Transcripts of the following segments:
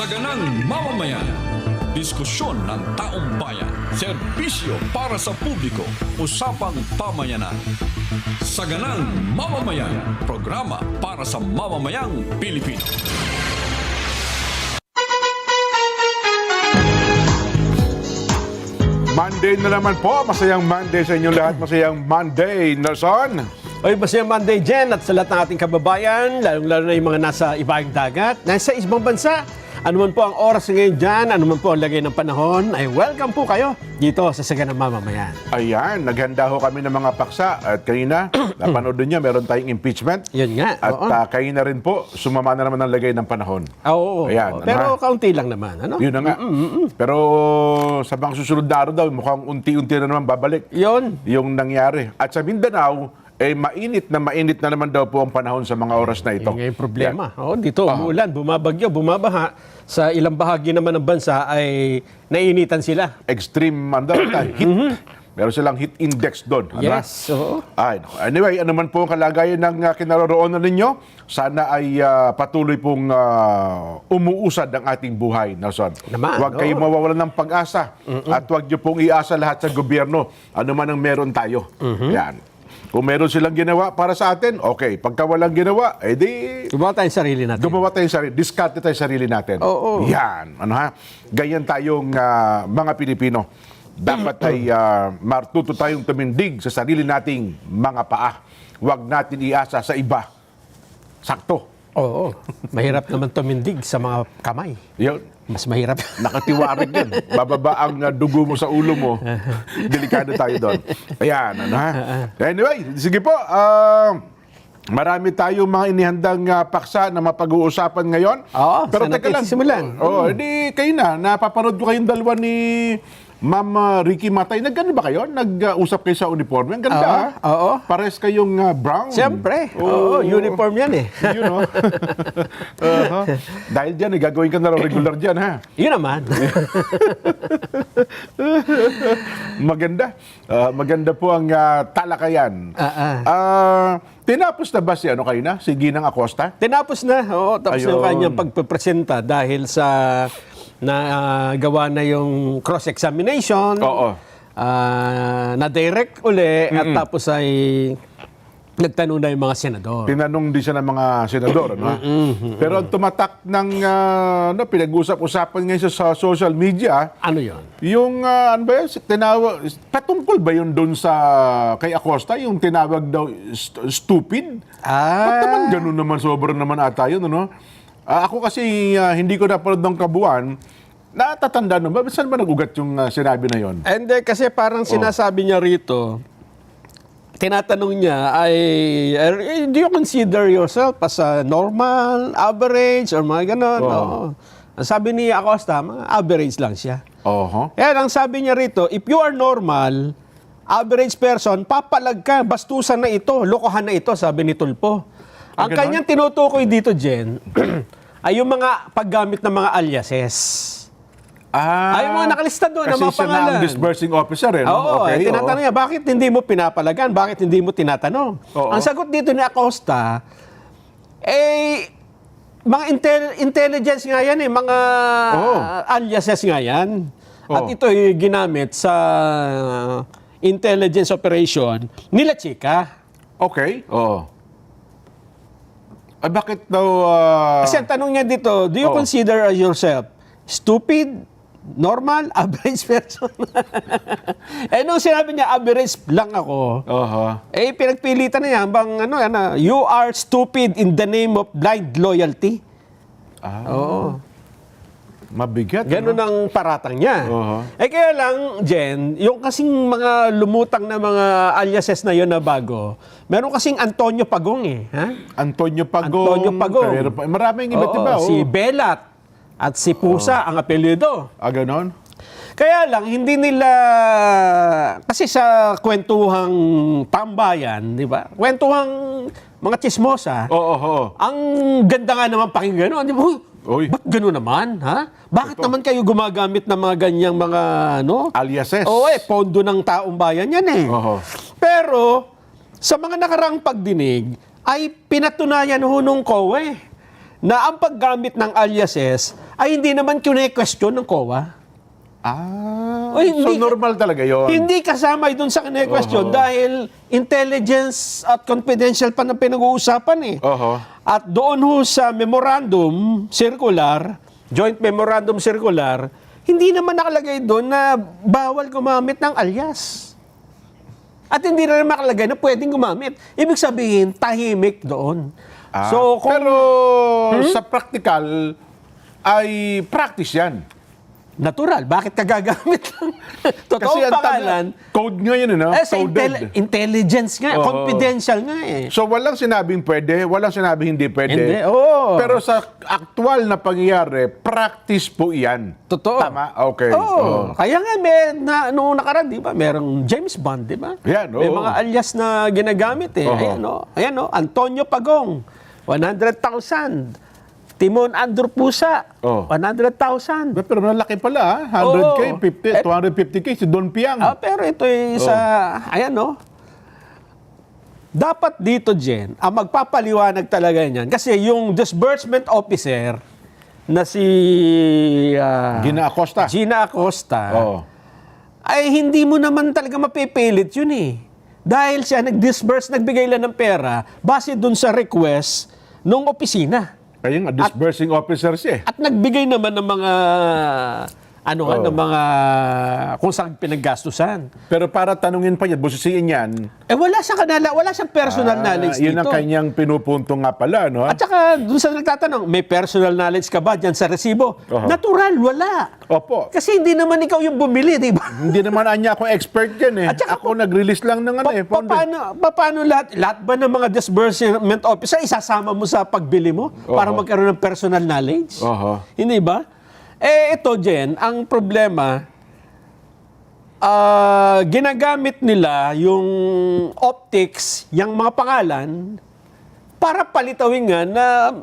Saganang mamamayan. Diskusyon ng taong bayan. Serbisyo para sa publiko. Usapang pamayanan. Saganang mamamayan. Programa para sa mamamayang Pilipino. Monday na naman po. Masayang Monday sa inyong lahat. Masayang Monday, Nelson. Oy, masayang Monday, Jen, at sa lahat ng ating kababayan, lalong-lalo na yung mga nasa ibang dagat, nasa ibang bansa. Ano man po ang oras ngayon dyan, ano man po ang lagay ng panahon, ay welcome po kayo dito sa Saganang Mamamayan. Ayan, naghanda ho kami ng mga paksa. At kanina, napanood niyo, meron tayong impeachment. Yun nga, At oo. kanina rin po, sumama na naman ang lagay ng panahon. Oo, Ayan, oo. Pero ano, kaunti lang naman, ano? Yun na nga. Pero sa mga susunod na araw daw, mukhang unti-unti na naman babalik Yun. yung nangyari. At sa Mindanao, mainit na naman daw po ang panahon sa mga oras na ito. Yun nga yung problema. Oo, dito, umuulan, bumabagyo, bumabaha. Sa ilang bahagi naman ng bansa ay nainitan sila. Extreme heat. Meron silang heat index doon. Ano? Yes, oo. Ay, anyway, ano man po ang kalagayan ng kinaroroonan ninyo, sana ay patuloy pong umuusad ang ating buhay, Nelson. Naman, Huwag kayong mawawalan ng pag-asa at huwag niyo pong iasa lahat sa gobyerno. Ano man ang meron tayo. Yan. Kung meron silang ginawa para sa atin, okay. Pagka walang ginawa, edi Gumawa tayong sarili natin. gumawa tayo sarili, discard tayo sarili natin. Oo. Yan. Ano ha? Ganyan tayong mga Pilipino. Dapat ay matuto tayong tumindig sa sarili nating mga paa. Huwag natin iasa sa iba. Sakto. Oo. Mahirap naman tumindig sa mga kamay. Yun. Mas mahirap. Nakatiwarik yan. Bababa ang dugo mo sa ulo mo. Delikado tayo doon. Ayan. Ano ha? Anyway, sige po. Marami tayong mga inihandang paksa na mapag-uusapan ngayon. Oo, Pero saan teka natin lang. sisimulan? Hindi kayo na. Napapanood ko kayong dalawa ni Ma'am Ricky Matay. Nagano ba kayo? Nag-usap kayo sa uniforme? Ang ganda. Oo. Pares kayong brown. Siyempre. Oo, uniform yan eh. Yun, no? Dahil dyan, gagawin ka na regular dyan, ha? Yun naman. Maganda. Maganda po ang talakayan. Tinapos na ba si kayo na? Si Ginang Acosta? Tinapos na. Oo, tapos na yung Ayun. kanyang pagpapresenta dahil sa gawa na yung cross-examination. Oo. Na-direct uli at tapos ay nagtanong na yung mga senador. Tinanong din siya ng mga senador. Ano? Pero ang tumatak ng pinag-usap-usapan ngayon sa social media, Ano yon? yung ano ba yun? Tinawag, patungkol ba yun doon sa kay Acosta? Yung tinawag daw stupid? Ba't naman ganun naman, sobrang naman ata yun, ano? Ako kasi hindi ko napanood ng kabuuan. Natatanda nun ba? Saan ba nag-ugat yung sinabi na yon? And kasi parang sinasabi niya rito, tinatanong niya ay, do you consider yourself as a normal, average, or mga ganon? Oo. Oo. Ang sabi ni Acosta, mga average lang siya. Oho. Kaya ang sabi niya rito, if you are normal, average person, papalag ka, bastusan na ito, lokohan na ito, sabi ni Tulfo. Ang ganon? kanyang tinutukoy dito, Jen, ay yung mga paggamit ng mga aliases. Ay, yung mga nakalista doon, Kasi ang mga siya na pangalan. ang disbursing officer, no? Oo, tinatanong niya, bakit hindi mo pinapalagan? Bakit hindi mo tinatanong? Oo. Ang sagot dito ni Acosta, mga intelligence nga yan mga aliases nga yan. At Oo. ito'y ginamit sa intelligence operation nila Chika. Okay. Oo. Ay, bakit daw... Kasi ang tanong niya dito, do you Oo. consider yourself stupid, normal, average person? Nung sinabi niya, average lang ako, pinagpilitan na yan, you are stupid in the name of blind loyalty. Oo. Mabigat. Ganun ano? ang paratang niya. Oo. Kaya lang, Jen, yung kasing mga lumutang na mga aliases na yun na bago, meron kasing Antonio Pagong Ha? Antonio Pagong. Antonio Pagong. Pero maraming iba't iba. Si Belat at si Pusa ang apelyido. Ganon? Kaya lang, hindi nila, kasi sa kwentuhang tambayan, di ba? Kwentuhang mga chismosa, Oo. ang ganda nga naman pakinggan, di ba? Uy. Ba't gano'n naman, ha? Bakit naman kayo gumagamit ng mga ganyang mga, Aliases. pondo ng taong bayan yan Oo. Pero, sa mga nakaraang pagdinig, ay pinatunayan ho nung COA na ang paggamit ng aliases ay hindi naman kine-question ng COA. O, so normal talaga yon. Hindi kasama doon sa kine-question dahil intelligence at confidential pa na pinag-uusapan eh. At doon ho sa memorandum circular, joint memorandum circular, hindi naman nakalagay doon na bawal gumamit ng alias. At hindi na nakalagay na pwedeng gumamit. Ibig sabihin, tahimik doon. Pero sa practical, ay practice yan. Natural. Bakit ka gagamit lang? Totoong pangalan. Code nga yun, Sa intelligence nga. Confidential nga eh. So walang sinabing pwede, walang sinabing hindi pwede. Hindi, oo. Pero sa actual na pangyayari, practice po iyan. Totoo. Tama? Okay. Oo. Kaya nga, noong nakaraan, di ba? Merong James Bond, di ba? Yan, May mga alias na ginagamit eh. Ayan o. Antonio Pagong, 100,000. Timon Andrew Pusa, 100,000. Pero malaki pala, 100K, 50, 250K, si Don Piang. Pero ito ay ayan o. Dapat dito, Jen, ang magpapaliwanag talaga niyan. Kasi yung disbursement officer na si Gina Acosta. Ay hindi mo naman talaga mapipilit yun eh. Dahil siya nagbigay lang ng pera base dun sa request nung opisina. Kaya nga, disbursing officer siya. At nagbigay naman ng mga ng mga kung saan pinaggastusan. Pero para tanungin pa yan, busisiin yan. Wala siyang personal knowledge dito. Yun ang kanyang pinupunto nga pala, no? At saka, doon sa nagtatanong, may personal knowledge ka ba dyan sa resibo? Natural, wala. Opo. Kasi hindi naman ikaw yung bumili, di ba? Hindi naman anya ako expert dyan eh. At saka, ako nag-release lang ng paano lahat ba ng mga disbursement officer isasama mo sa pagbili mo para magkaroon ng personal knowledge? Hindi ba? Ito, Jen, ang problema, ginagamit nila yung optics, yung mga pangalan, para palitawin nga na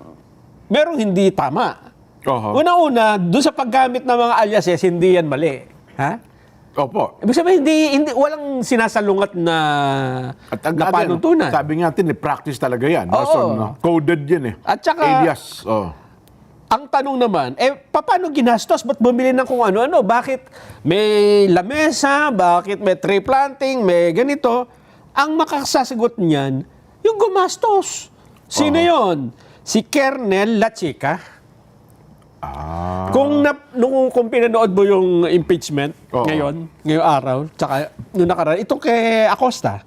merong hindi tama. Una-una, doon sa paggamit ng mga aliases, hindi yan mali. Ha? Opo. Ibig sabihin, hindi, walang sinasalungat na panuntunan. Sabi nga natin, practice talaga yan. Coded yan eh. At saka, alias. ang tanong naman, paano ginastos? Ba't bumili ng kung ano-ano? Bakit may lamesa? Bakit may tree planting? May ganito? Ang makakasasagot niyan, yung gumastos. Sino yon? Si Kernel La Chica. Kung pinanood mo yung impeachment ngayong araw, tsaka nung nakaraan, itong kay Acosta.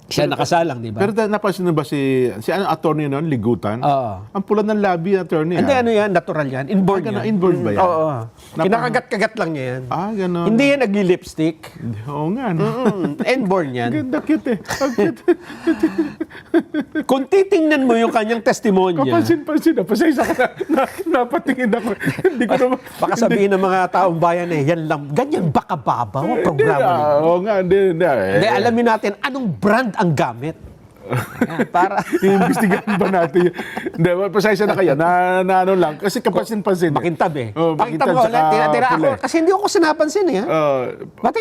Siya nakasalang, di ba? Pero napansin na ba si attorney noon, Ligutan? Ang pula ng labi attorney. Hindi, yan, natural yan. Inborn yan. Inborn ba yan? Oo. Kinakagat-kagat lang yan. Gano'n. Hindi yan nagli-lipstick. Oo nga. No? Inborn yan. Ganda, cute eh. Kung titingnan mo yung kanyang testimonya. Kapansin-pansin na. Pasaysa ka na napatingin ako. Hindi ko naman. Baka sabihin ng mga taong bayan yan lang, ganyan baka babaw ang programa niyo. Oo nga, hindi. Hindi, alamin natin anong brand ang gamit. Para iimbestigahan ba natin yun? Hindi, pasaysa na kayo. Na ano lang. Kasi kapansin-pansin. Makintab eh. Makintab mo ulit. Tira ako. pula. Kasi hindi ako sinapansin eh. Bati.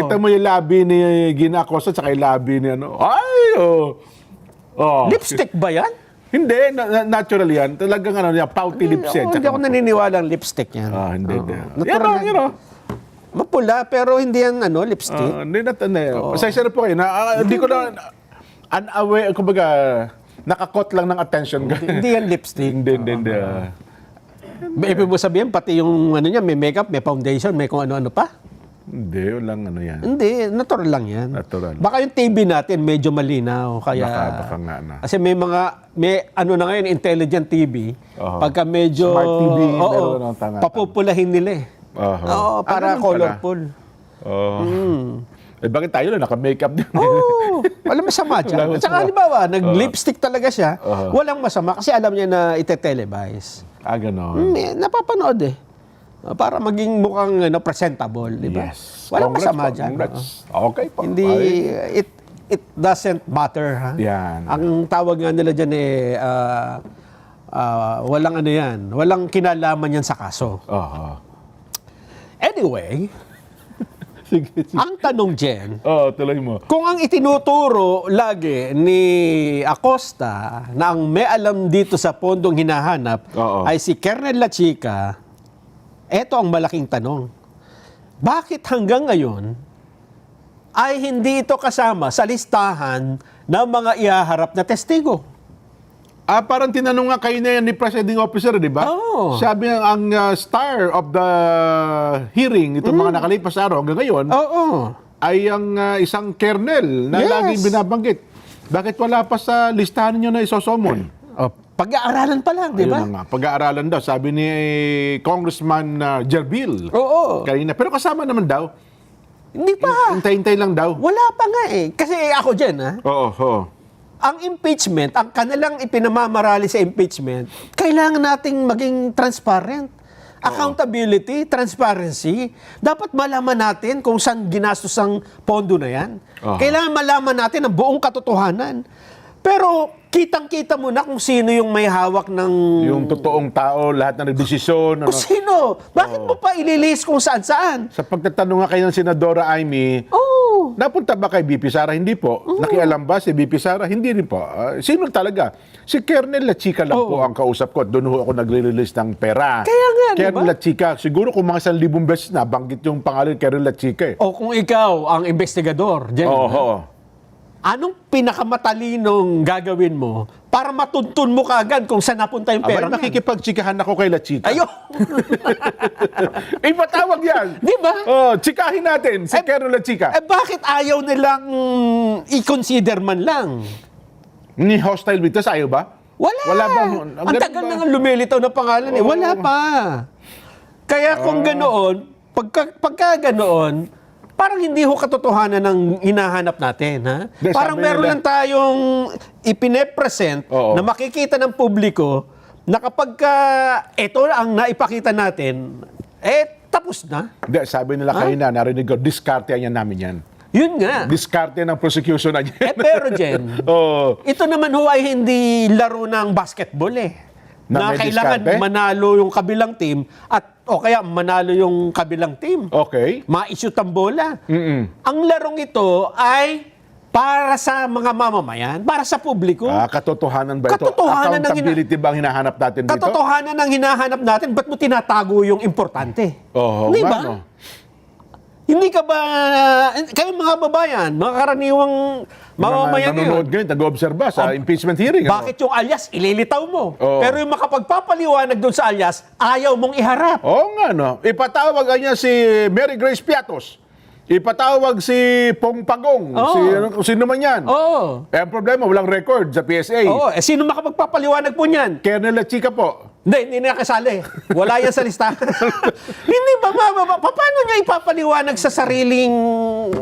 Kita mo yung labi ni Gina Acosta at saka yung labi ni ano. Lipstick ba yan? Hindi, natural yan. Talagang pouty lips yan. Hindi ako naniniwala ang lipstick yan. Hindi. Natural yan. Mapula, pero hindi yan lipstick. Hindi pasaysa na po kayo. Hindi ko na unaware, kumbaga, nakakot lang ng attention. Hindi yan lipstick. Hindi. Ibig mo sabihin, pati yung niya, may makeup, may foundation, may kung ano-ano pa? Hindi, walang yan. Hindi, natural lang yan. Natural. Baka yung TV natin medyo malinaw. Kaya, baka nga na. Kasi may na ngayon, intelligent TV. Pagka medyo, Smart TV, tama. papupulahin nila eh. Para colorful. Bakit tayo na naka-makeup din? Walang masama dyan. At saka halimbawa, nag-lipstick talaga siya, walang masama kasi alam niya na ite-televise. Ganon. Napapanood eh. Para maging mukhang presentable, di ba? Yes. Walang masama dyan. Okay po. Hindi, it doesn't matter. Ha? Yan. Ang tawag nga nila dyan walang walang kinalaman yan sa kaso. Anyway, Sige, sige. Ang tanong, Jen, Tuloy mo. kung ang itinuturo lagi ni Acosta na ang may alam dito sa pondong hinahanap Oo. ay si Kernel La Chica, eto ang malaking tanong. Bakit hanggang ngayon ay hindi ito kasama sa listahan ng mga ihaharap na testigo? Parang tinanong nga kayo na yan ni presiding officer, di ba? Oo. Sabi niya, ang star of the hearing, itong mga nakalipas araw hanggang ngayon, Oo. ay ang isang kernel na Yes. laging binabanggit. Bakit wala pa sa listahan niyo na isosomon? Pag-aaralan pa lang, di ba? Ayun na nga, pag-aaralan daw, sabi ni Congressman Jerbil. Oo. Kanina. Pero kasama naman daw. Hindi pa. Hintay-hintay lang daw. Wala pa nga eh. Kasi ako dyan, ha? Oo. Ang impeachment, ang kanilang ipinamamarali sa impeachment, kailangan nating maging transparent. Accountability, transparency. Dapat malaman natin kung saan ginastos ang pondo na yan. Kailangan malaman natin ang buong katotohanan. Pero kitang-kita mo na kung sino yung may hawak ng... Yung totoong tao, lahat na nagdesisyon. Kung sino? Bakit mo pa ililis kung saan-saan? Sa pagtatanong nga kayo ng Senadora Amy, napunta ba kay BP Sara? Hindi po. Nakialam ba si BP Sara? Hindi rin po. Sino talaga? Si Kernel La Chica lang po ang kausap ko. Doon ho ako nagre-release ng pera. Kaya nga, di ba? Kernel La Chica. Siguro kung mga 1,000 beses na, banggit yung pangalan Kernel La Chica eh. O kung ikaw ang investigador, Jen, Oo. anong pinakamatalinong gagawin mo para matuntun mo kaagad kung saan napunta yung pera Abay, niyan? nakikipagtsikahan ako kay La Chica. Ayun! Ipatawag yan. Di ba? Tsikahin natin si Kernel La Chica. Bakit ayaw nilang i-consider man lang? Ni hostile witness, ayaw ba? Wala! Wala ba? Ang tagal na nga lumilitaw na pangalan eh. Wala pa. Kaya kung ganoon, pagka ganoon, parang hindi ho katotohanan ng hinahanap natin, ha? Hindi, Parang sabi meron nila- lang tayong ipine-present Oo. na makikita ng publiko na kapag ito ang naipakita natin, tapos na. Hindi, sabi nila kanina, narinig ko, diskarte yan namin yan. Yun nga. Diskarte ng prosecution na yan. Pero Jen, Oo. ito naman ho ay hindi laro ng basketball eh. Na Na may kailangan diskarte? manalo yung kabilang team o kaya manalo yung kabilang team. Okay. Ma-shoot ang bola. Ang larong ito ay para sa mga mamamayan, para sa publiko. Katotohanan ba ito? Katotohanan ng Accountability ba ang hinahanap natin dito? Katotohanan ang hinahanap natin, ba't mo tinatago yung importante? Oo, Di nga, ba? no? Hindi ka ba, kayo mga babayan, mga karaniwang mamamayan Nanonood ngayon, ngayon, nag-obserba sa impeachment hearing. ano? bakit yung alias ililitaw mo? Oo. Pero yung makapagpapaliwanag doon sa alias, ayaw mong iharap. Oo nga, no? Ipatawag niya si Mary Grace Piatos. Ipatawag si Pong Pagong. Oo. Sino man yan. Oo. Ang problema, walang record sa PSA. Oo, sino makapagpapaliwanag po niyan? Kernel La Chica po. Hindi nakasali. Wala yan sa listahan. Hindi ba, paano niya ipapaliwanag sa sariling,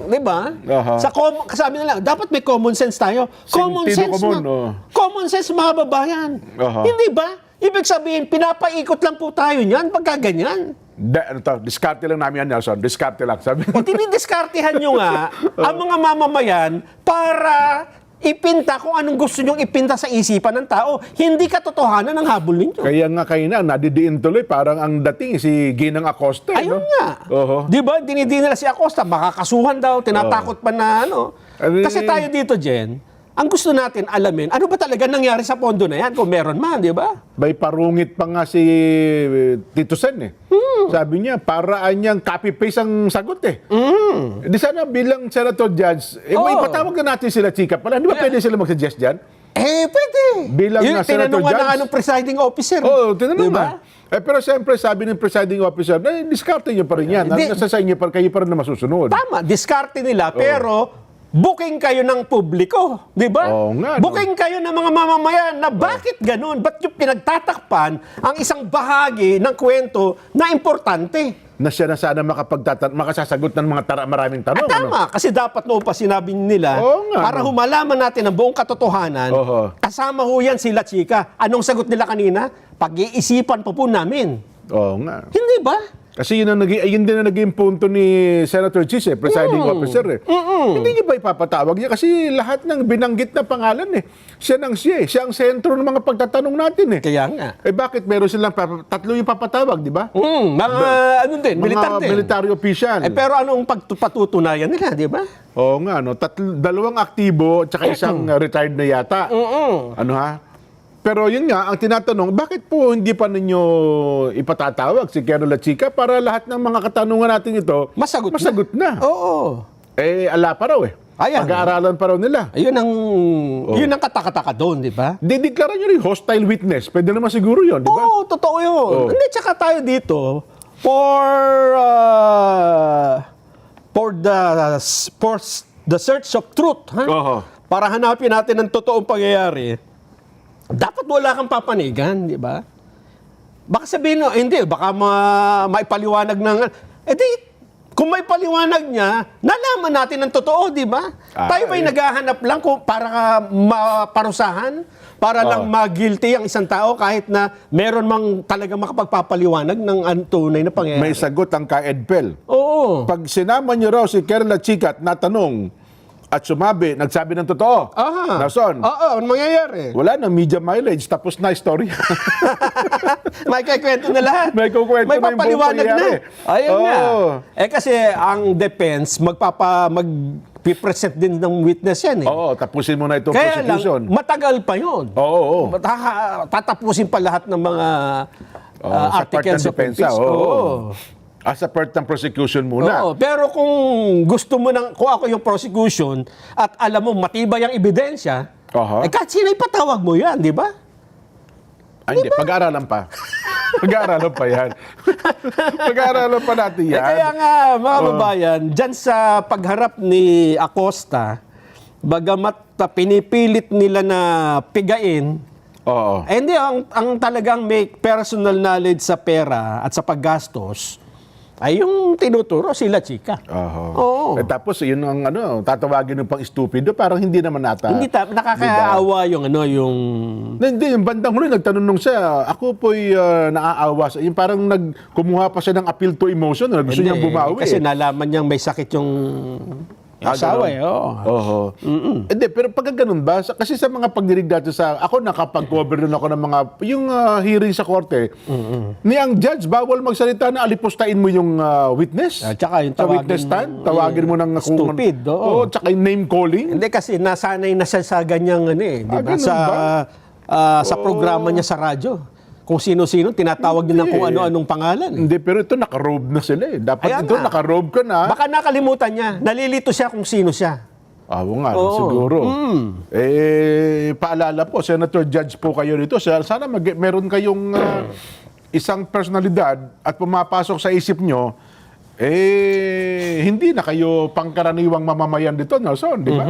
di ba? Aha. Sabi nila, dapat may common sense tayo. Common Sentido sense, común, oh. common sense mga babayan. Aha. Hindi ba? Ibig sabihin, pinapaikot lang po tayo niyan pagka ganyan. Diskarte lang namin yan, Nelson. Diskarte lang. Sabi. O tinidiskartehan nyo nga ang mga mamamayan para ipinta kung anong gusto nyong ipinta sa isipan ng tao. Hindi katotohanan ang habol ninyo. Kaya nga kayo na, nadidiin tuloy, parang ang dating si Ginang Acosta. Ayun no? nga. Oho. Di ba? Dinidin nila si Acosta, makakasuhan daw, tinatakot pa na ano. Kasi tayo dito, Jen, ang gusto natin alamin, ano ba talaga nangyari sa pondo na yan kung meron man, di ba? May parungit pa nga si Tito Sen eh. Sabi niya, paraan niyang copy-paste ang sagot eh. Di sana bilang senator judge, may Oo. patawag na natin sila Chika pala. Di ba pwede sila mag-suggest dyan? Pwede. Bilang Yung na senator tinanungan judge. na anong presiding officer. Oo, tinanong Di ba? nga. Pero siyempre, sabi ng presiding officer, diskarte niyo pa rin yan. Hindi. Nasa sa inyo pa, kayo pa rin na masusunod. Tama, diskarte nila, pero booking kayo ng publiko, di ba? Oo nga, no? Booking kayo ng mga mamamayan na bakit ganun? Ba't yung pinagtatakpan ang isang bahagi ng kwento na importante? Na siya na sana makasasagot ng mga maraming tanong. Tama, kasi dapat noon pa sinabi nila, Oo nga, para no? humalaman natin ang buong katotohanan, Oo. kasama ho yan sila Chika. Anong sagot nila kanina? Pag-iisipan pa po namin. Oo nga. Hindi ba? Kasi yun din ang naging punto ni Senator Chis, presiding officer. Hindi niya ba ipapatawag niya? Kasi lahat ng binanggit na pangalan, siya ang sentro ng mga pagtatanong natin. Kaya nga. Bakit meron silang tatlo yung papatawag, di ba? Mga ano din, militar din. Military official. Pero anong patutunayan nila, di ba? Oo nga, dalawang aktibo at saka isang retired na yata. Ano ha? Pero yun nga, ang tinatanong, bakit po hindi pa ninyo ipatatawag si Colonel Lachica para lahat ng mga katanungan natin ito masagot na? Oo. Ala pa raw Ayan. Pag-aaralan pa raw nila. Yun ang katakataka doon, di ba? Dideklara nyo rin hostile witness. Pwede naman siguro yun, di ba? Oo, totoo yun. Hindi, tsaka tayo dito, for the search of truth, ha? Para hanapin natin ang totoong pangyayari, dapat wala kang papanigan, di ba? Baka sabihin, hindi, baka maipaliwanag ng... Kung may paliwanag niya, nalaman natin ang totoo, di ba? Tayo ba'y naghahanap lang para maparusahan? Para lang ma-guilty ang isang tao kahit na meron mang talaga makapagpapaliwanag ng tunay na pangyayari? May sagot ang ka-EDPEL. Oo. Pag sinama niyo raw si Colonel Lachica at natanong at nagsabi ng totoo. Nason? Oo, ano mangyayari? Wala na, media mileage, tapos na istorya. May kikwento na lahat. May kukwento na yung buong papaliwanag na. pangyayari. Ayun nga. Kasi ang defense, mag-present din ng witness yan. Oo, tapusin mo na itong Kaya prosecution. lang, matagal pa yun. Oo. Tatapusin pa lahat ng mga sa part articles ng of depensa. impeachment. Oo. As a part ng prosecution muna. Oo, pero kung gusto mo kung ako yung prosecution at alam mo matibay ang ebidensya, kahit sino ipatawag mo yan, di ba? Hindi, pag-aaralan pa. Pag-aaralan pa yan. Pag-aaralan pa natin yan. Kaya nga, mga babayan, dyan sa pagharap ni Acosta, bagamat pinipilit nila na pigain, hindi, ang talagang may personal knowledge sa pera at sa paggastos, ay yung tinuturo sila, Chika. Oo. Tapos, yun ang tatawagin ng pang stupido, parang hindi naman nata. Hindi, nakakaawa yung Hindi, yung bandang huli, nagtanong nung siya, ako po'y naaawa sa yung parang kumuha pa siya ng appeal to emotion, gusto niyang bumawi. Kasi nalaman niyang may sakit yung asawa, Hindi, pero pag ganun ba? Kasi sa mga pagdirig dati ako nakapag-cover rin ako ng mga, yung hearing sa korte, ni ang judge, bawal magsalita na alipustahin mo yung witness. Tsaka yung sa witness stand, tawagin mo ng stupid. Tsaka yung name calling. Hindi kasi nasanay na siya sa ganyang di ba? Sa programa niya sa radyo. Kung sino-sino, tinatawag niya ng kung ano-anong pangalan. Hindi, pero ito naka-robe na sila. Dapat ito, naka-robe ka na. Baka nakalimutan niya. Nalilito siya kung sino siya. Oo nga, siguro. Paalala po, Senator Judge po kayo rito. Sana meron kayong isang personalidad at pumapasok sa isip nyo, hindi na kayo pangkaraniwang mamamayan dito, Nelson, di ba?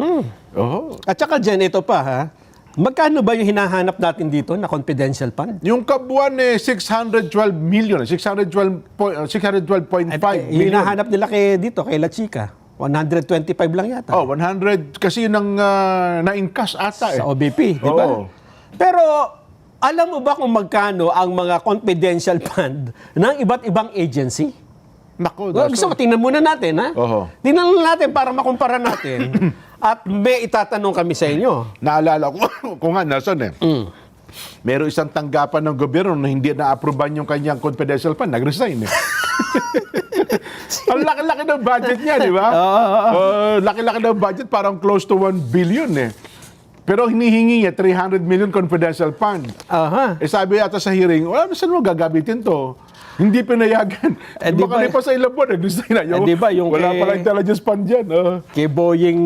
At saka dyan, ito pa ha, magkano ba yung hinahanap natin dito na confidential fund? Yung kabuuan 612 million, 612.5 million. Hinahanap nila kay Lachica. 125 lang yata. 100 kasi yun ang na-encash ata Sa OBP, di ba? Pero alam mo ba kung magkano ang mga confidential fund ng iba't ibang agency? Nako, gusto mo, tingnan muna natin, ha? Tingnan natin para makumpara natin. At may itatanong kami sa inyo. Naalala ko, kung nga, Nelson meron isang tanggapan ng gobyerno na hindi na-aproban yung kanyang confidential fund, nag-resign Ang laki-laki ng budget niya, di ba? Laki-laki ng budget, parang close to 1 billion Pero hinihingi niya 300 million confidential fund. Sabi yata sa hearing, saan mo gagamitin to? Hindi pinayagan. Makalipas sa ilang buwan, nag-resign na. Wala pala intelligence fund dyan. Kay Boying,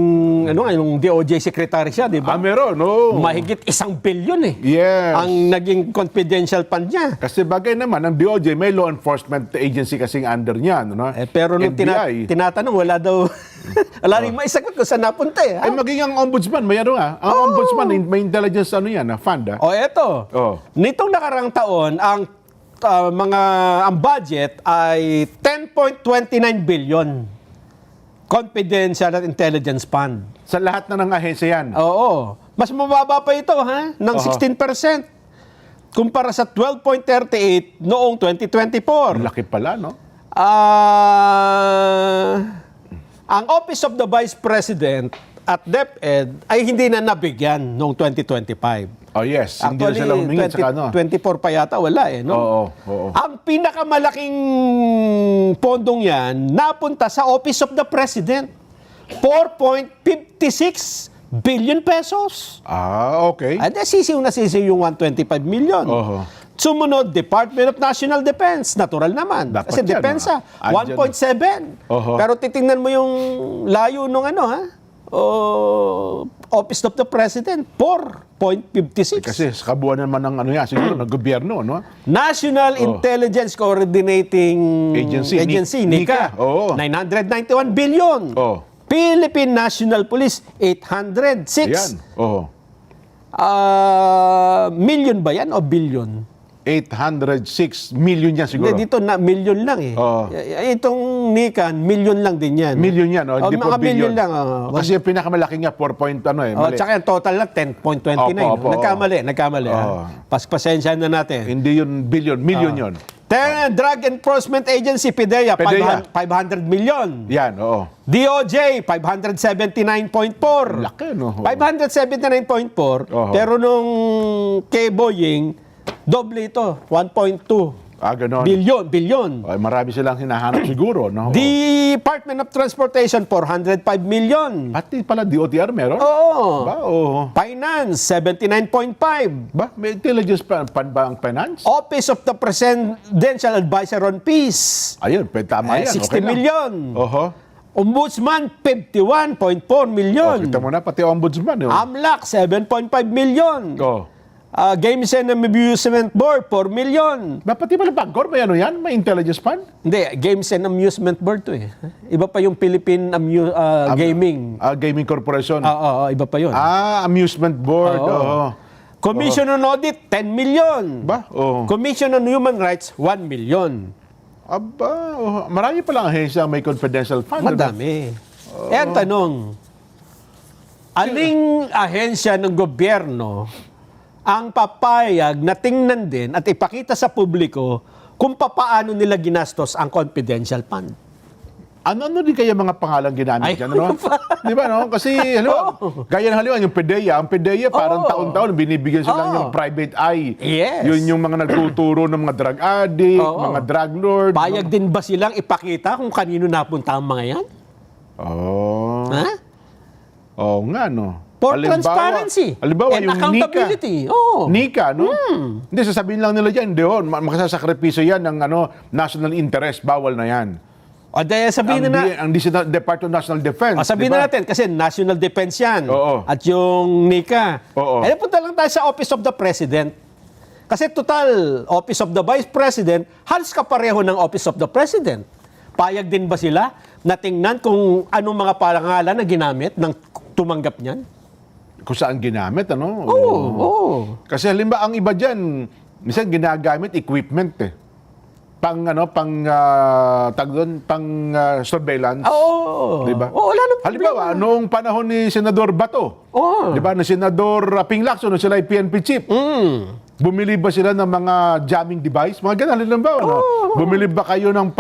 yung DOJ secretary siya, di ba? Meron, Mahigit 1 billion Yes. ang naging confidential fund niya. Kasi bagay naman, ang DOJ, may law enforcement agency kasing under niya. Pero nung tinatanong, wala daw, wala rin maisagot kung saan napunta Ay, maging ang ombudsman, may Ang ombudsman, may intelligence fund. Eto. Nitong nakarang taon, ang budget ay 10.29 billion confidential at intelligence fund. Sa lahat na ng ahensya yan? Oo. Mas mababa pa ito, ng 16%. Kumpara sa 12.38 noong 2024. Laki pala, no? Ang Office of the Vice President at DepEd ay hindi na nabigyan noong 2025. Oh yes, hindi na Actually, sila humingi sa ano. 24 pa yata, wala eh. No? Oo. Ang pinakamalaking pondong yan, napunta sa Office of the President. 4.56 billion pesos. Okay. At sisiw na sisiw yung 125 million. Oho. Sumunod, Department of National Defense. Natural naman. Dapat Kasi yan, depensa, andyan. 1.7. Oho. Pero titingnan mo yung layo nung Office of the President, 4.56. Kasi sa kabuuan naman ng ano yan, siguro ng gobyerno, no? National Intelligence Coordinating Agency, NICA, Oo. 991 billion. Oh. Philippine National Police, 806. Ayan. Oo. Million ba yan o billion? 806 million yan siguro. Hindi, dito na million lang eh. Oo. Itong NICA, million lang din yan. Million yan, oh, hindi po mga million billion. lang. Kasi yung pinakamalaki nga, 4 point ano eh. Oh, Mali. tsaka yung total lang, 10.29. Opo, Nagkamali. Oo. Pasensya na natin. Hindi yun billion, million yun. Drug Enforcement Agency, PDEA, PDEA. 500 million. Yan, oo. DOJ, 579.4. Laki, no? Oo. 579.4. Oo. Pero nung kay Boeing, doble ito, 1.2 Ganon. billion. Ay, marami silang hinahanap siguro, no? Department of Transportation, 405 million. Pati pala DOTR meron? Oo. Ba, oo. Finance, 79.5. Ba, may intelligence pa ba ang finance? Office of the Presidential Advisor on Peace, Ayun, tama yan. 60 okay lang. million. Oho. Ombudsman, 51.4 million. Kita mo na, pati ombudsman. Oh. AMLAC, 7.5 million. Oh. Games and Amusement Board, 4 million. Ba, pati pala Bangkor, may ano yan? May intelligence fund? Hindi, Games and Amusement Board to eh. Iba pa yung Philippine Gaming. Gaming Corporation. Iba pa yun. Amusement Board. Oo. Oo. Commission on Audit, 10 million. Ba? Oo. Commission on Human Rights, 1 million. Aba, marami palang ahensya may confidential fund. Madami. Ang tanong, aling ahensya ng gobyerno ang papayag na tingnan din at ipakita sa publiko kung papaano nila ginastos ang confidential fund? Ano din kaya mga pangalang ginamit Ay, dyan, no? Di ba, no? Kasi, halimbawa, gaya ng halimbawa, yung PDEA, ang PDEA parang taon-taon, binibigyan sila ng private eye. Yes. Yun yung mga nagtuturo ng mga drug addict, mga drug lord. Payag din ba silang ipakita kung kanino napunta ang mga yan? Oh. Ha? Oo nga, no? For transparency halimbawa, and yung accountability. NICA. Oo. NICA, no? Hindi, sasabihin lang nila dyan, hindi, makasasakripiso yan ng national interest, bawal na yan. O dahil sabihin na Ang Department of National Defense. sabihin di ba? na natin, kasi national defense yan. Oo. At yung NICA. Oo. Punta lang tayo sa Office of the President. Kasi total, Office of the Vice President, halos kapareho ng Office of the President. Payag din ba sila na tingnan kung anong mga parangalan na ginamit ng tumanggap niyan? Kung saan ginamit, ano? Oo. Kasi halimbawa, ang iba dyan, minsan ginagamit equipment eh. Surveillance. Oo. Diba? Oo, wala nang Halimbawa, noong panahon ni Senador Bato, Oo. di ba, na Senador Ping Lacson, nung sila ay PNP chief, bumili ba sila ng mga jamming device? Mga ganun, halimbawa, no? Bumili ba kayo ng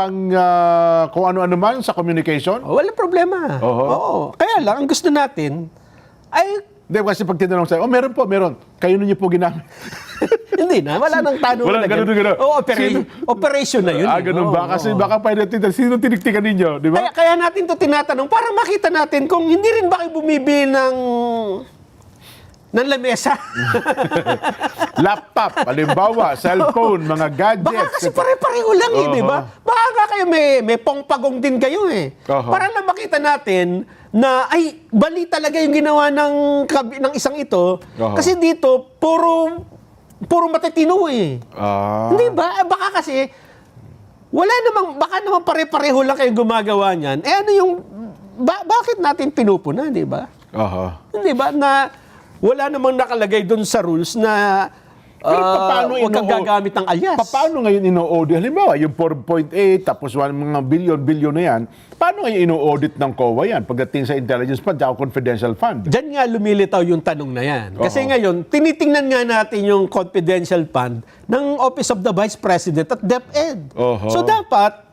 kung ano-ano man sa communication? Walang problema. Oo. Oo. Kaya lang, ang gusto natin ay Hindi, kasi pag tinanong sa'yo, meron po, meron. Kayo ninyo po ginamit. hindi na. Wala nang tanong Wala, na ganun. Oo, operation na yun. Ganun ba? Kasi baka pwede natin, sino tiniktikan ninyo, di ba? Kaya natin to tinatanong para makita natin kung hindi rin ba kayo bumibili ng lamesa. Laptop, halimbawa, cellphone, mga gadgets. Baka kasi pare-pareho lang eh, di ba? Baka nga kayo may pongpagong din kayo eh. Para lang makita natin na ay bali talaga yung ginawa ng isang ito. Kasi dito puro matatino eh. Hindi ba? Baka kasi baka naman pare-pareho lang kayo gumagawa niyan. Ano yung bakit natin pinupuna, di ba? Hindi ba na wala namang nakalagay doon sa rules na Pero paano huwag kang gagamit ng alias. Paano ngayon ino-audit? Halimbawa, yung 4.8 tapos mga billion na yan, paano ngayon ino-audit ng COA yan pagdating sa intelligence fund at confidential fund? Diyan nga lumilitaw yung tanong na yan. Kasi ngayon, tinitingnan nga natin yung confidential fund ng Office of the Vice President at DepEd. So dapat,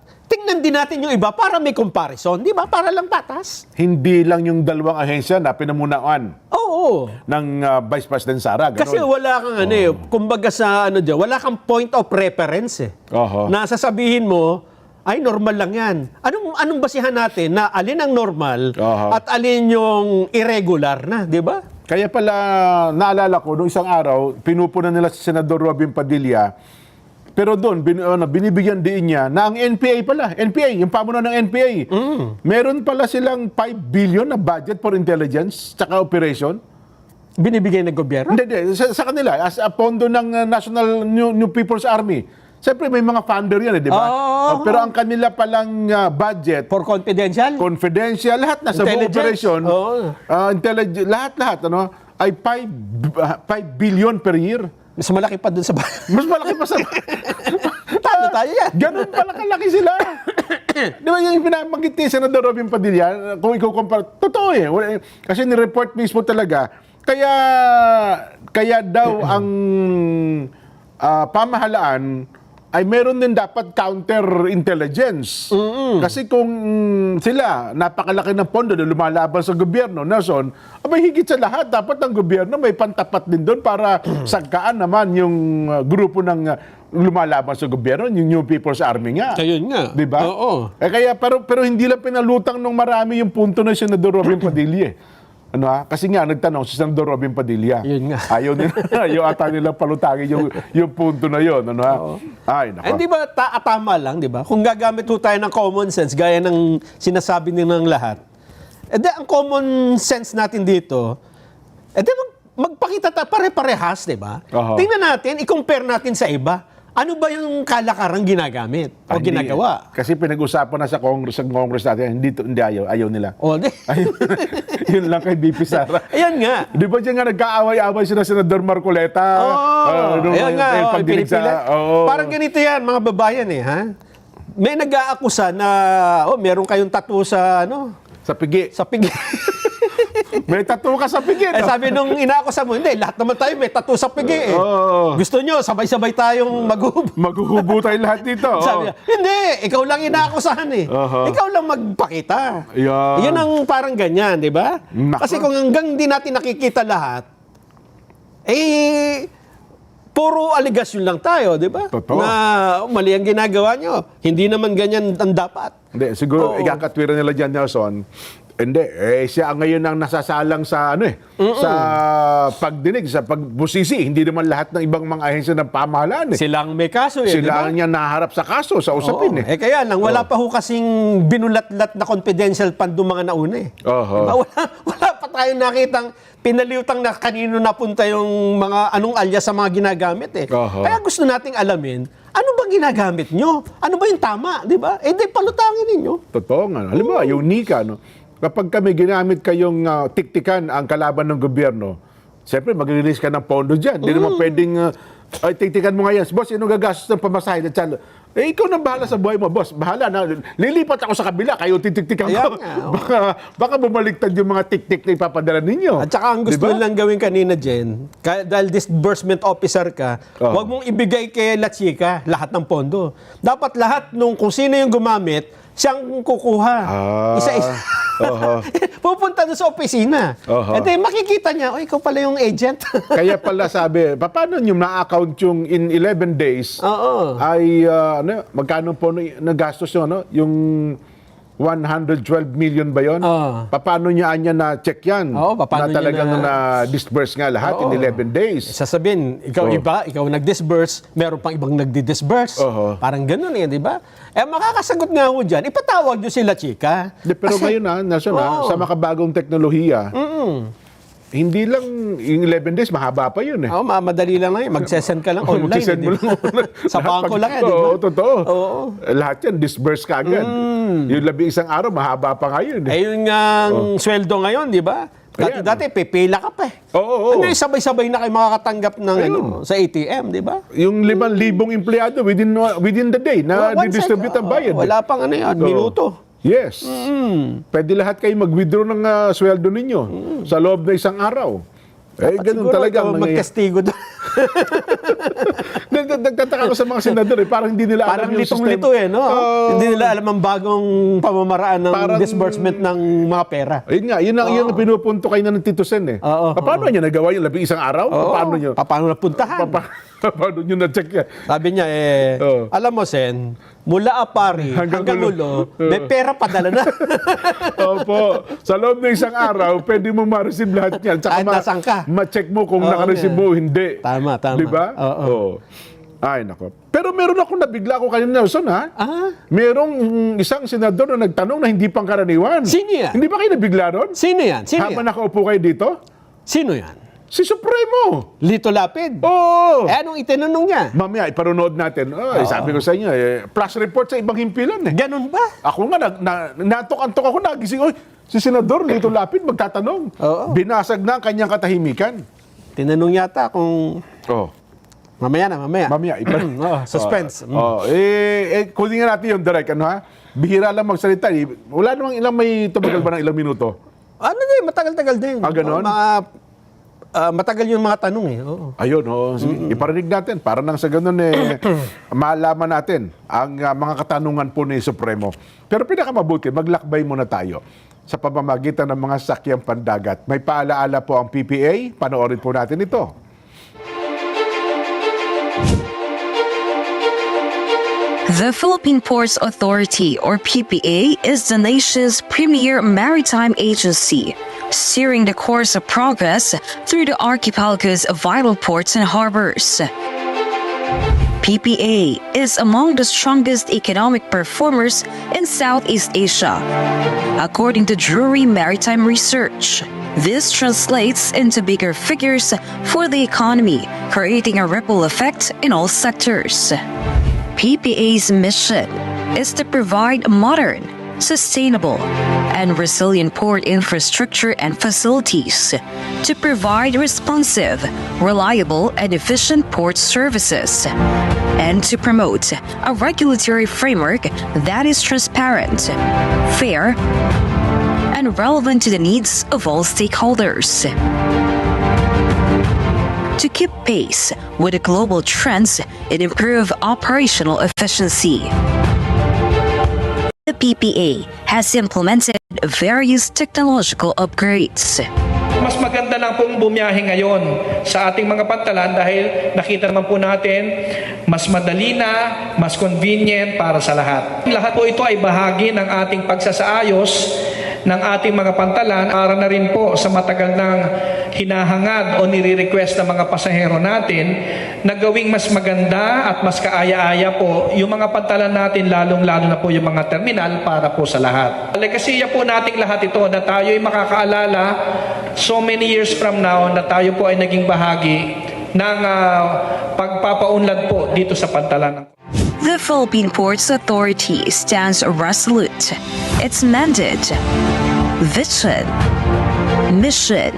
tingnan din natin yung iba para may comparison, di ba? Para lang patas. Hindi lang yung dalawang ahensya na pinamunaan Oo. ng Vice President Sara. Ganun. Kasi wala kang kumbaga sa wala kang point of reference eh. Oho. Na sasabihin mo, ay normal lang yan. Anong basihan natin na alin ang normal Oho. at alin yung irregular na, di ba? Kaya pala, naalala ko, noong isang araw, pinupunan nila si Senador Robin Padilla, pero doon, binibigyan din niya na ang NPA pala, yung pamunan ng NPA, meron pala silang 5 billion na budget for intelligence tsaka operation. Binibigay ng gobyerno? Hindi. Sa kanila, as a pondo ng National New People's Army. Siyempre, may mga funder yan, di ba? Pero ang kanila palang budget, For confidential? confidential, lahat na sa buong Intelligence? operation, Oo. lahat, ay 5 billion per year. Mas malaki pa dun sa Mas malaki pa sa... Talo tayo yan. Ganun pala kalaki sila. Di ba yung pinabanggit ni Senador Robin Padilla, kung ikaw compare, totoo eh. Kasi ni-report mismo talaga. Kaya daw ang pamahalaan ay meron din dapat counter-intelligence. Kasi kung sila, napakalaki ng pondo na lumalaban sa gobyerno, Nelson, abay higit sa lahat, dapat ang gobyerno may pantapat din doon para sagkaan naman yung grupo ng lumalaban sa gobyerno, yung New People's Army nga. Ayun nga. Di ba? Oo. Kaya, pero hindi lang pinalutang nung marami yung punto ng Senador Robin Padilla eh. Kasi nga, nagtanong si Senador Robin Padilla. Yun nga. Ayaw ata nila palutangin yung punto na yun. Ay, nako. Di ba, tama lang, di ba? Kung gagamit po tayo ng common sense, gaya ng sinasabi nilang lahat, ang common sense natin dito, magpakita tayo pare-parehas, di ba? Oho. Tingnan natin, i-compare natin sa iba. Ano ba yung kalakarang ginagamit o Hindi. ginagawa? Kasi pinag-usapan na sa Congress natin, hindi ayaw nila. O, di. Yun lang kay BP Sara. Ayan nga. Di ba dyan nga nagkaaway-away sila Senador Marcoleta? Ayan nga, pagdinig pinipilit. Parang ganito yan, mga babayan ha? May nag-aakusa na, meron kayong tattoo sa, Sa pigi. sa pigi. May tattoo ka sa pigi. Sabi nung inaakusa mo, hindi, lahat naman tayo may tattoo sa pigi eh. Gusto nyo, sabay-sabay tayong maghubo. Maghuhubo tayo lahat dito. Sabi niya, hindi, ikaw lang inaakusahan eh. Ikaw lang magpakita. Yan ang parang ganyan, di ba? Nako. Kasi kung hanggang hindi natin nakikita lahat, puro aligasyon lang tayo, di ba? Totoo. Na mali ang ginagawa nyo. Hindi naman ganyan ang dapat. Hindi, siguro ikakatwira nila dyan, Nelson. Hindi, siya ngayon ang nasasalang sa sa pagdinig, sa pagbusisi. Hindi naman lahat ng ibang mga ahensya ng pamahalaan Silang may kaso eh, di ba? Sila niya naharap sa kaso, sa usapin Kaya lang, wala pa ho kasing binulat-lat na confidential fund ng mga nauna eh. Diba? Wala pa tayong nakitang pinaliutang na kanino napunta yung mga anong alias sa mga ginagamit eh. Kaya gusto nating alamin, ano ba ginagamit nyo? Ano ba yung tama, di ba? Di palutangin ninyo. Totoo nga. Alam mo, yung Nika, kapag kami ginamit kayong tiktikan ang kalaban ng gobyerno, siyempre mag-release ka ng pondo dyan. Hindi naman pwedeng, tiktikan mo ngayon, boss, sino gagastos ng pamasahe? Ikaw na bahala sa buhay mo, boss. Bahala na. Lilipat ako sa kabila, kayo titiktikan ko. Baka bumaliktad yung mga tiktik na ipapadala ninyo. At saka ang gusto lang gawin kanina, Jen, dahil disbursement officer ka, huwag mong ibigay kay La Chica lahat ng pondo. Dapat lahat kung sino yung gumamit, siyang kukuha. Isa-isa. Pupunta doon sa opisina. Makikita niya, ikaw pala yung agent. Kaya pala sabi, paano nyo na-account yung in 11 days ay, magkano po nagastos nyo, yung 112 million ba yun? Paano niya na-check yan? Paano na talagang na-disburse nga lahat in 11 days. Sasabihin, ikaw nag-disburse, meron pang ibang nagdi-disburse. Parang ganun di ba? Makakasagot nga ho dyan, ipatawag nyo sila, chika. Pero ngayon Nelson, sa makabagong teknolohiya, hindi lang yung 11 days, mahaba pa yun eh. Madali lang yun. Mag-send ka lang online. Mag-send mo lang. Sa bangko lang yan, di ba? Totoo. Lahat yan, disburse ka agad. Yung 11 araw, mahaba pa ngayon. Yung sweldo ngayon, di ba? Dati, pipila ka pa eh. Sabay-sabay na kayo makakatanggap ng sa ATM, di ba? Yung 5,000 empleyado within the day na didistribute ang bayad. Wala pang minuto. Yes. Pwede lahat kayo mag-withdraw ng sweldo ninyo sa loob ng isang araw. Ganun talaga ang magkastigo doon. Nagtataka ko sa mga senador parang hindi nila Parang alam yung litong-lito system. no? Hindi nila alam ang bagong pamamaraan ng disbursement ng mga pera. Ayun nga, yun ang pinupunto kayo na ng Tito Sen eh. Paano niya nagawa yung 11 araw? Paano niyo? Paano napuntahan? Paano niyo na-check yan? Sabi niya, alam mo, Sen, mula Apari hanggang Ulo, may pera padala na. Opo. Sa loob ng isang araw, pwede mo ma-receive lahat yan. Tsaka Kahit nasaan ka. ma-check mo kung naka-receive mo o hindi. Tama. Di ba? Oo. Ay, nako. Pero meron ako nabigla ko kanina, Nelson, ha? Merong isang senador na nagtanong na hindi pangkaraniwan. Sino yan? Hindi ba kayo nabigla ron? Sino yan? Habang nakaupo kayo dito? Sino yan? Si Supremo. Lito Lapid? Oo. Anong itinanong niya? Mamaya, iparunood natin. Sabi ko sa inyo, plus report sa ibang himpilan eh. Ganun ba? Ako nga, natok-antok ako, nagising. Oy, si Senador Lito Lapid magtatanong. Binasag na ang kanyang katahimikan. Tinanong yata kung... Mamaya. Mamaya. Suspense. Kunin nga natin yung direct, ano ha? Bihira lang magsalita. Wala namang ilang may tumagal ba ng ilang minuto? Matagal-tagal din. Ganon? Matagal yung mga tanong eh. Ayun, sige. Iparinig natin. Para nang sa ganun malaman natin ang mga katanungan po ni Supremo. Pero pinakamabuti, maglakbay muna tayo sa pamamagitan ng mga sakyang pandagat. May paalaala po ang PPA. Panoorin po natin ito. The Philippine Ports Authority, or PPA, is the nation's premier maritime agency, steering the course of progress through the archipelago's vital ports and harbors. PPA is among the strongest economic performers in Southeast Asia, according to Drury Maritime Research. This translates into bigger figures for the economy, creating a ripple effect in all sectors. PPA's mission is to provide modern, sustainable, and resilient port infrastructure and facilities to provide responsive, reliable, and efficient port services, and to promote a regulatory framework that is transparent, fair, and relevant to the needs of all stakeholders. To keep pace with the global trends and improve operational efficiency. The PPA has implemented various technological upgrades. Mas maganda lang pong bumiyahe ngayon sa ating mga pantalan dahil nakita naman po natin mas madali na, mas convenient para sa lahat. Lahat po ito ay bahagi ng ating pagsasaayos ng ating mga pantalan para na rin po sa matagal ng hinahangad o nire-request ng mga pasahero natin na gawing mas maganda at mas kaaya-aya po yung mga pantalan natin, lalong-lalo na po yung mga terminal para po sa lahat. Legasiya po nating lahat ito na tayo ay makakaalala so many years from now na tayo po ay naging bahagi ng pagpapaunlad po dito sa pantalan. The Philippine Ports Authority stands resolute. Its mandate, vision, mission,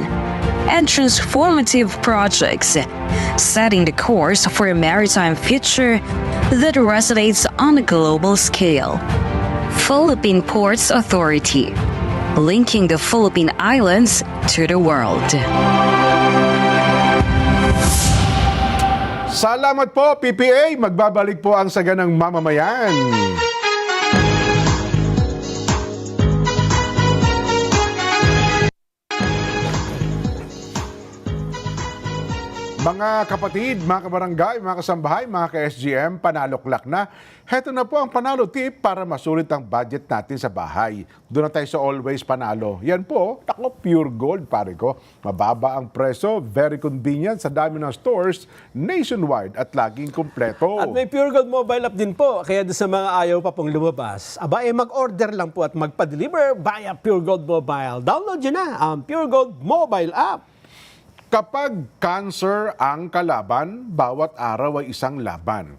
and transformative projects, setting the course for a maritime future that resonates on a global scale. Philippine Ports Authority, linking the Philippine Islands to the world. Salamat po, PPA. Magbabalik po ang Saganang Mamamayan. Mga kapatid, mga kabarangay, mga kasambahay, mga ka-SGM, panaloklak na. Heto na po ang panalo tip para masulit ang budget natin sa bahay. Doon na tayo sa Always Panalo. Yan po, tako pure gold pare ko. Mababa ang preso, very convenient sa dami ng stores nationwide at laging kumpleto. At may Pure Gold mobile app din po. Kaya doon sa mga ayaw pa pong lumabas, mag-order lang po at magpa-deliver via Pure Gold Mobile. Download nyo na ang Pure Gold mobile app. Kapag cancer ang kalaban, bawat araw ay isang laban.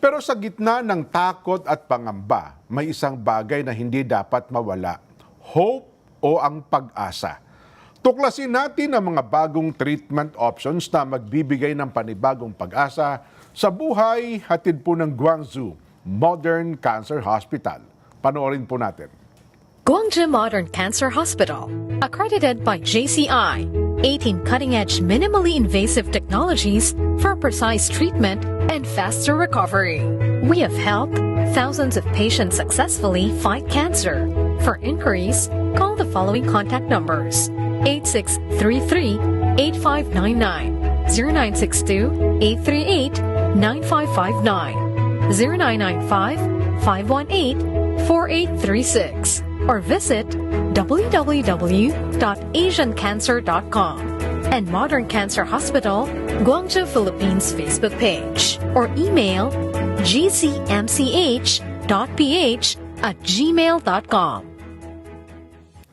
Pero sa gitna ng takot at pangamba, may isang bagay na hindi dapat mawala. Hope o ang pag-asa. Tuklasin natin ang mga bagong treatment options na magbibigay ng panibagong pag-asa sa buhay, hatid po ng Guangzhou Modern Cancer Hospital. Panoorin po natin. Guangzhou Modern Cancer Hospital, accredited by JCI, 18 cutting-edge minimally invasive technologies for precise treatment and faster recovery. We have helped thousands of patients successfully fight cancer. For inquiries, call the following contact numbers: 8633-8599, 0962-838-9559, 0995-518-4836, or visit www.asiancancer.com and Modern Cancer Hospital, Guangzhou, Philippines Facebook page, or email gcmch.ph@gmail.com.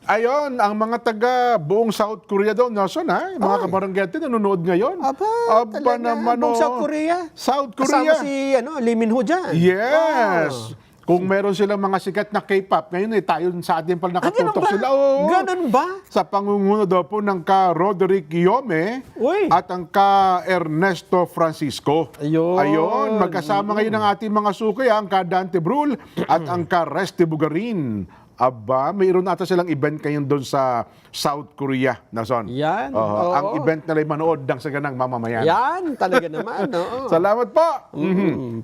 Ayon, ang mga taga buong South Korea daw, Nelson, ha? Yung mga kabaranggete nanonood ngayon. Aba, talaga. naman, Buong oh. South Korea. South Kasama Korea. si Lee Min-ho dyan. Yes. Wow. Kung meron silang mga sikat na K-pop, ngayon tayo sa atin pala nakatutok ganun ba? sila. Oo. Ganun ba? Sa pangunguna daw po ng ka Roderick Yome Uy. at ang ka Ernesto Francisco. Ayun. Magkasama ngayon ang ating mga suki, ang ka Dante Brul at ang ka Resty Bugarin. Aba, mayroon ata silang event ngayon doon sa South Korea, Nason. Yan. Oo. Ang event nila ay manood ng saganang mamamayan. Yan, talaga naman. Oo. Salamat po.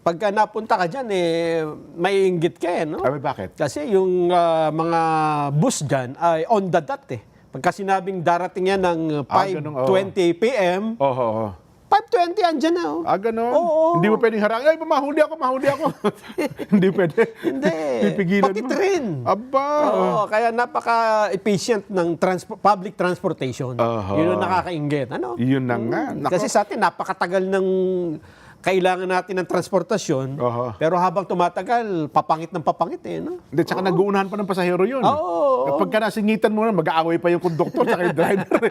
Pagka napunta ka dyan, may inggit ka no? Ay, bakit? Kasi yung mga bus dyan ay on the dot Pagka sinabing darating yan ng ganun, oo. 5:20 p.m., Oo. 5:20 andyan na. Ganon. Oo. Hindi mo pwedeng harang. Ay, mahuli ako. Hindi pwede. Hindi. Pipigilan Pati mo. train. Aba. Oo, kaya napaka-efficient ng public transportation. Aha. Yun ang nakakainggit. Ano? Yun na nga. Nako. Kasi sa atin, napakatagal ng kailangan natin ng transportasyon. Aha. Pero habang tumatagal, papangit ng papangit no? Hindi, tsaka nag-uunahan pa ng pasahero yun. Oo. Pagka nasingitan mo na, mag-aaway pa yung konduktor tsaka yung driver.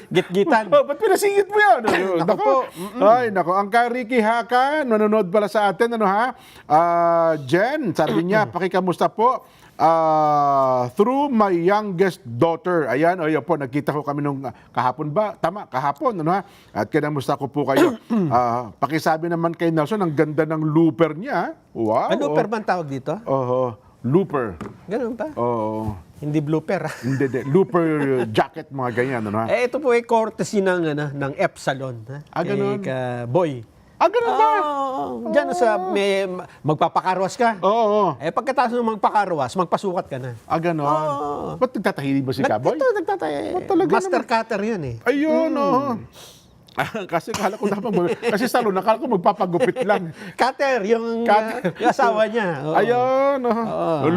Git-gitan. Ba't pinasingit mo yan? Naku po. Ay, nako. Ang ka Ricky Haka, nanonood pala sa atin, Jen, sabi niya, pakikamusta po. Through my youngest daughter. Ayan, po, nagkita ko kami nung kahapon ba? Tama, kahapon, At kinamusta ko po kayo. Pakisabi naman kay Nelson, ang ganda ng looper niya. Wow. Ano per man tawag dito? Looper. Ganun ba? Oo. Hindi blooper. Hindi. Looper jacket, mga ganyan, Ito po ay courtesy ng Epsilon. ganun. Boy. Ganun ba? Diyan sa may magpapakarwas ka. Oo. Pagkatapos ng magpakarwas, magpasukat ka na. Ganon. Oo. Ba't nagtatahili ba si Kaboy? Ito, nagtatay. talaga Master cutter yan Ayun, kasi kala ko dapat kasi salon, nakala ko magpapagupit lang. Cutter, yung asawa niya. Oo. Ayun,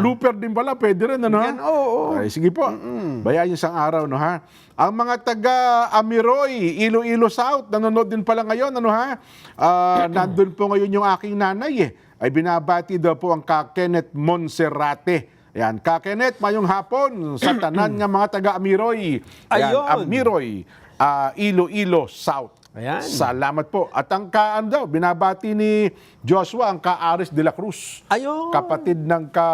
looper din pala, pwede rin, Yan, oo. Ay, sige po. Bayan isang araw, Ang mga taga Amiroy, Iloilo South, nanonood din pala ngayon, nandun po ngayon yung aking nanay, ay binabati daw po ang ka Kenneth Monserrate. Yan, ka Kenneth, mayong hapon sa tanan ng mga taga Amiroy. Yan, Ayun. Amiroy, Iloilo South. Ayan. Salamat po. At ang binabati ni Joshua, ang ka Aris de la Cruz. Ayun. Kapatid ng ka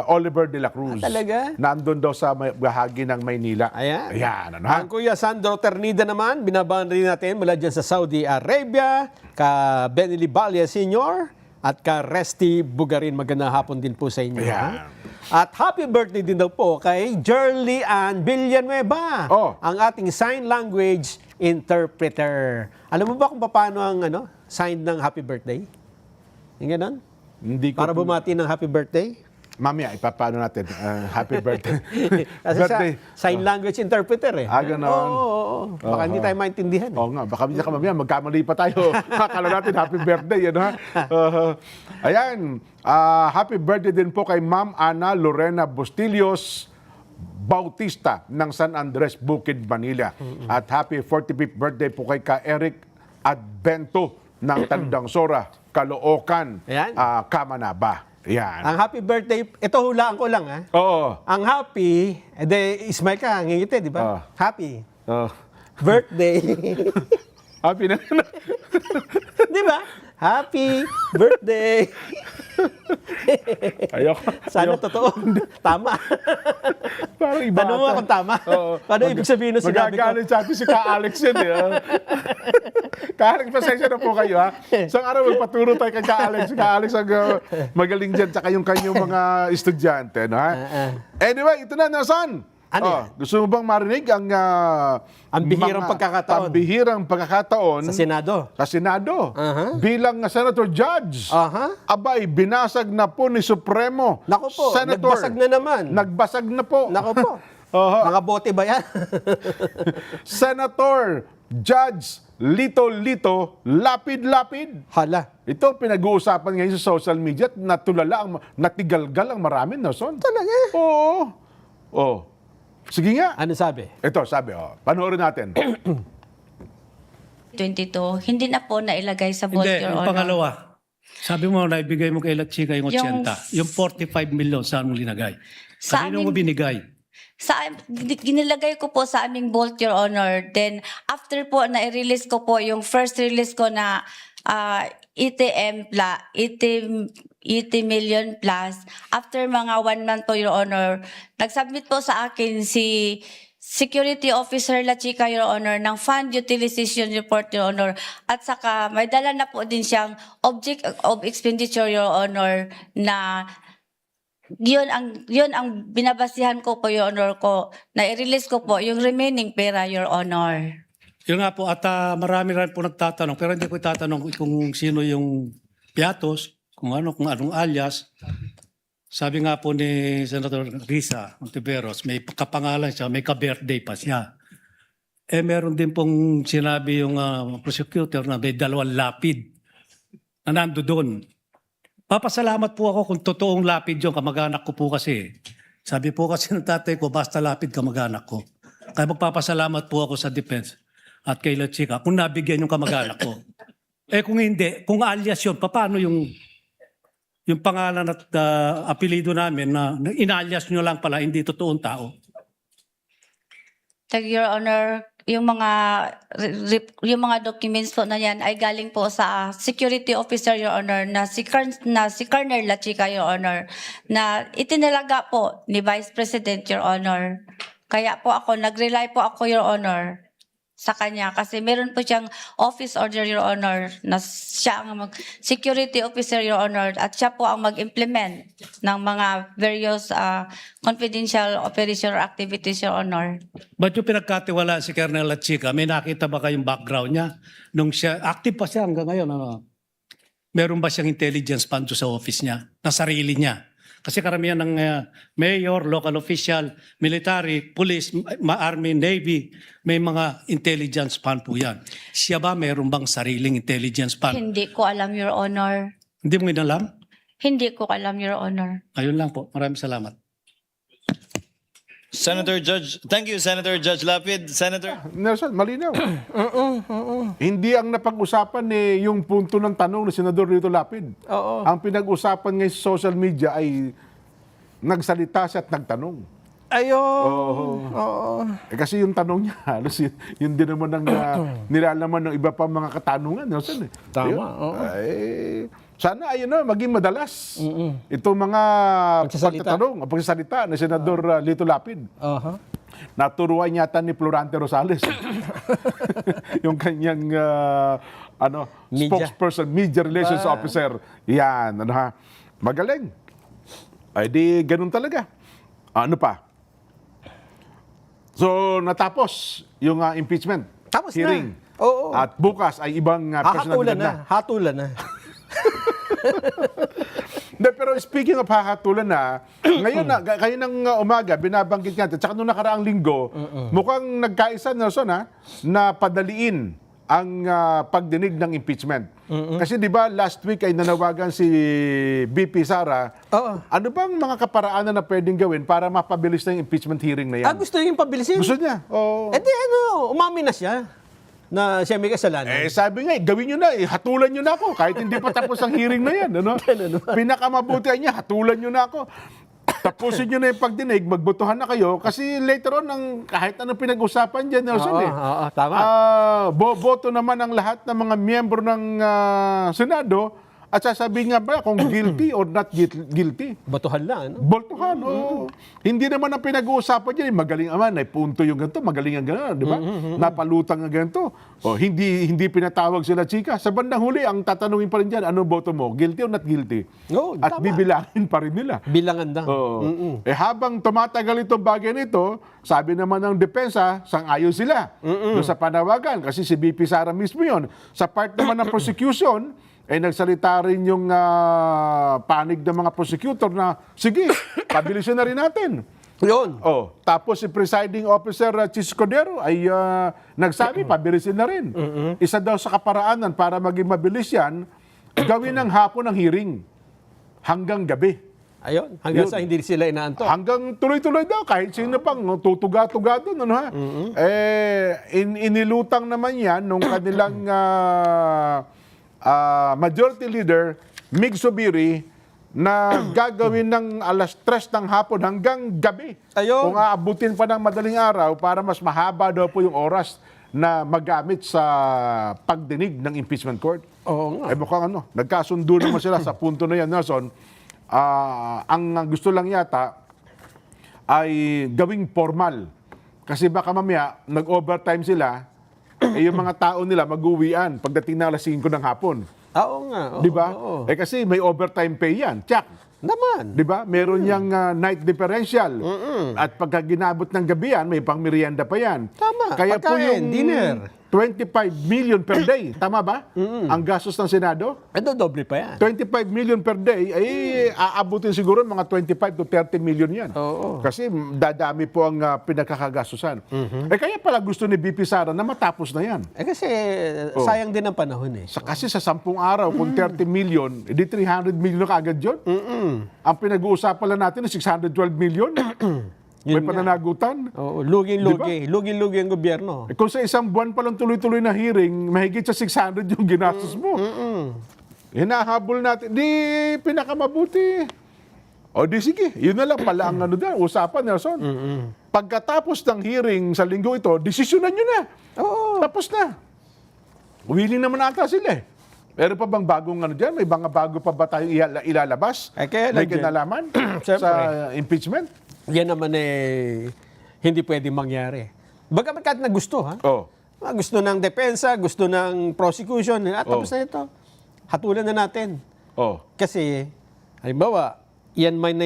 Oliver de la Cruz. Talaga? Nandun daw sa bahagi ng Maynila. Ayan. Ayan, Ang Kuya Sandro Ternida naman, binabahan rin natin mula dyan sa Saudi Arabia, ka Benny Libalia Sr., at ka Resty Bugarin. Magandang hapon din po sa inyo. Ayan. At happy birthday din daw po kay Jerly Ann Villanueva, ang ating sign language interpreter. Alam mo ba kung paano ang sign ng happy birthday? Yung ganon? Hindi ko Para bumati ng happy birthday? Mamaya, ipapano natin. Happy birthday. Kasi birthday. sign language interpreter Ganon. Oo. Baka hindi tayo maintindihan. Oo nga, baka mamaya magkamali pa tayo. Akala natin happy birthday, Ayan, happy birthday din po kay Ma'am Ana Lorena Bustillos Bautista ng San Andres, Bukid, Manila. At happy 45th birthday po kay ka Eric Adbento ng Tandang Sora, Caloocan, Ayan. Kamanaba. Yan. Ang happy birthday, ito hulaan ko lang Oo. Ang happy, smile ka, ngingiti, di ba? Happy. Birthday. Happy na. Di ba? Happy birthday. Ayoko. Sana totoo. Tama. Parang iba Tanong mo ata. kung tama. Ano ibig sabihin ng sinabi ko? Magagalit sa atin si Ka Alex yan, Ka Alex, pasensya na po kayo, Isang araw magpaturo tayo kay Ka Alex. Si Ka Alex ang magaling dyan, tsaka yung kanyang mga estudyante, Anyway, ito na, Nelson. Ano yan? Gusto mo bang marinig ang Ang bihirang pagkakataon. pambihirang pagkakataon Sa Senado. sa Senado Aha. bilang Senator Judge? Aha. Abay, binasag na po ni Supremo. Nako po, Senator. nagbasag na naman. Nagbasag na po. Nako po. Aha. Mga bote ba yan? Senator Judge Lito Lapid. Hala. Ito pinag-uusapan ngayon sa social media at natigalgal ang marami, no, Son? Talaga? Oo. Sige nga. Ano sabi? Ito, sabi, panoorin natin. 22, hindi na po nailagay sa vote, Hindi, Your yung Honor. pangalawa. Sabi mo, naibigay mo kay La Chica yung 80. Yung 45 million, saan mo linagay? Sa Kanino mo aming- binigay? Ginilagay ko po sa aming vault, Your Honor. Then, after po na i-release ko po, yung first release ko na 80 million plus, after mga 1 month po, Your Honor, nag-submit po sa akin si Security Officer La Chica, Your Honor, ng Fund Utilization Report, Your Honor. At saka, may dala na po din siyang Object of Expenditure, Your Honor, na yun ang binabasihan ko po, Your Honor, ko na i-release ko po yung remaining pera, Your Honor. Yun nga po, at marami rin po nagtatanong, pero hindi ko itatanong kung sino yung piatos, kung anong alias. Sabi nga po ni Senator Risa Ontiveros, may kapangalan siya, may ka-birthday pa siya. Meron din pong sinabi yung prosecutor na may 2 lapid na nando doon. Papasalamat po ako kung totoong lapid yung kamag-anak ko po kasi. Sabi po kasi ng tatay ko, basta lapid kamag-anak ko. Kaya magpapasalamat po ako sa defense at kay La Chica kung nabigyan yung kamag-anak ko. Kung hindi, kung alias yun, paano yung pangalan at apelido namin na inalias nyo lang pala, hindi totoong tao? Your Honor, yung mga documents po na yan ay galing po sa Security Officer, Your Honor, na si Colonel La Chica, Your Honor, na itinalaga po ni Vice President, Your Honor. Kaya po nag-rely po ako, Your Honor, sa kanya kasi meron po siyang office order, Your Honor, na siya ang security officer, Your Honor, at siya po ang mag-implement ng mga various confidential operation or activities, Your Honor. Ba't yung pinagkatiwala si Colonel La Chica? May nakita ba kayong background niya? Nung siya, active pa siya hanggang ngayon. Meron ba siyang intelligence fund sa office niya? Na sarili niya? Kasi karamihan ng mayor, local official, military, police, army, navy, may mga intelligence fund po yan. Siya ba meron bang sariling intelligence fund? Hindi ko alam, Your Honor. Hindi mo inalam? Hindi ko alam, Your Honor. Ayun lang po. Maraming salamat. Thank you, Senator Judge Lapid. Senator. Nelson, malinaw. Hindi ang napag-usapan yung punto ng tanong ni Senador Lito Lapid. Oo. Ang pinag-usapan ngayon sa social media ay nagsalita siya at nagtanong. Ayun. Oo. Kasi yung tanong niya, halos yun din naman ang nilalaman ng iba pang mga katanungan, Nelson. Tama, Ayun. oo. Sana maging madalas itong mga pagsasalita ni Senador Lito Lapid. Aha. Naturuan yata ni Florante Rosales. Yung kanyang Media. spokesperson, media relations officer. Yan, magaling. Ay di ganun talaga. Ano pa? So natapos yung impeachment Tapos na. hearing. Oo. At bukas ay ibang personalidad na. Hatulan na. De, pero speaking of hahatulan ngayon kayo ng umaga, binabanggit natin, tsaka nung nakaraang linggo, mukhang nagkaisa, Nelson, na padaliin ang pagdinig ng impeachment. Kasi di ba last week ay nanawagan si BP Sara, ano bang mga kaparaanan na pwedeng gawin para mapabilis na yung impeachment hearing na yan? Gusto yung pabilisin? Gusto niya. Oh. Umamin na siya na siya may kasalanan. Sabi nga, gawin nyo na, hatulan nyo na ako. Kahit hindi pa tapos ang hearing na yan. Pinakamabutihan niya, hatulan nyo na ako. Tapusin nyo na yung pagdinig, magbotohan na kayo. Kasi later on, kahit anong pinag-usapan dyan, Nelson, tama. boboto naman ang lahat ng mga miyembro ng Senado At sasabihin nga ba kung guilty or not guilty? Batuhan lang, ano? Boltohan, oo. Hindi naman ang pinag-uusapan dyan, magaling naman, ay punto yung ganito, magaling ang gano'n, di ba? Napalutang ang ganito. O, hindi pinatawag sila chika. Sa bandang huli, ang tatanungin pa rin dyan, ano boto mo? Guilty or not guilty? Oo, At tama. bibilangin pa rin nila. Bilangan lang. Oo. Habang tumatagal itong bagay nito, sabi naman ng depensa, sang-ayon sila doon sa panawagan. Kasi si BP Sara mismo yon. Sa part naman ng prosecution, nagsalita rin yung panig ng mga prosecutor na, sige, pabilisin na rin natin. Yun. Tapos si presiding officer Chis Cordero ay nagsabi, pabilisin na rin. Isa daw sa kaparaanan para maging mabilis yan, gawin ng hapon ang hearing hanggang gabi. Ayun. Hanggang Yun. sa hindi sila inaanto. Hanggang tuloy-tuloy daw, kahit sino pang tutuga-tuga doon. Ano, ha? Inilutang naman yan nung kanilang majority leader, Mig Zubiri, na gagawin ng alas 3 ng hapon hanggang gabi. Ayun. Kung aabutin pa ng madaling araw para mas mahaba daw po yung oras na magamit sa pagdinig ng impeachment court. Oo nga. Mukhang nagkasundo naman sila sa punto na yan, Nelson. Ang gusto lang yata ay gawing formal. Kasi baka mamaya, nag-overtime sila, yung mga tao nila mag-uwian pagdating na alas 5 ng hapon. Oo nga. Oo, Di ba? oo. Kasi may overtime pay yan. Check. Naman. Di ba? Meron niyang night differential. At pagka ginabot ng gabi yan, may pang merienda pa yan. Tama. Kaya po Pagkain, yung dinner. 25 million per day. Tama ba? Ang gastos ng Senado? Doble pa yan. 25 million per day, ay aabutin siguro mga 25 to 30 million yan. Oo. Kasi dadami po ang pinagkakagastusan. Kaya pala gusto ni BP Sara na matapos na yan. Kasi sayang din ang panahon eh. Kasi sa 10 araw, kung 30 million, edi 300 million na kaagad yun. Ang pinag-uusapan lang natin is 612 million. May pananagutan. Oo, luging-lugi. Luging-lugi ang gobyerno. Kung sa isang buwan pa lang tuloy-tuloy na hearing, mahigit sa 600 yung ginastos mo. Hinahabol natin. Di pinakamabuti. O di sige, yun na lang pala ang usapan, Nelson. Pagkatapos ng hearing sa linggo ito, desisyonan nyo na. Oo. Tapos na. Willing naman ata sila eh. Meron pa bang bagong dyan? May mga bago pa ba tayong ilalabas? Kaya May lang dyan. kinalaman Siyempre. sa impeachment? Yan naman hindi pwedeng mangyari. Bagamat kahit na gusto, ha? Gusto ng depensa, gusto ng prosecution, tapos na ito. Hatulan na natin. Kasi, halimbawa, yan may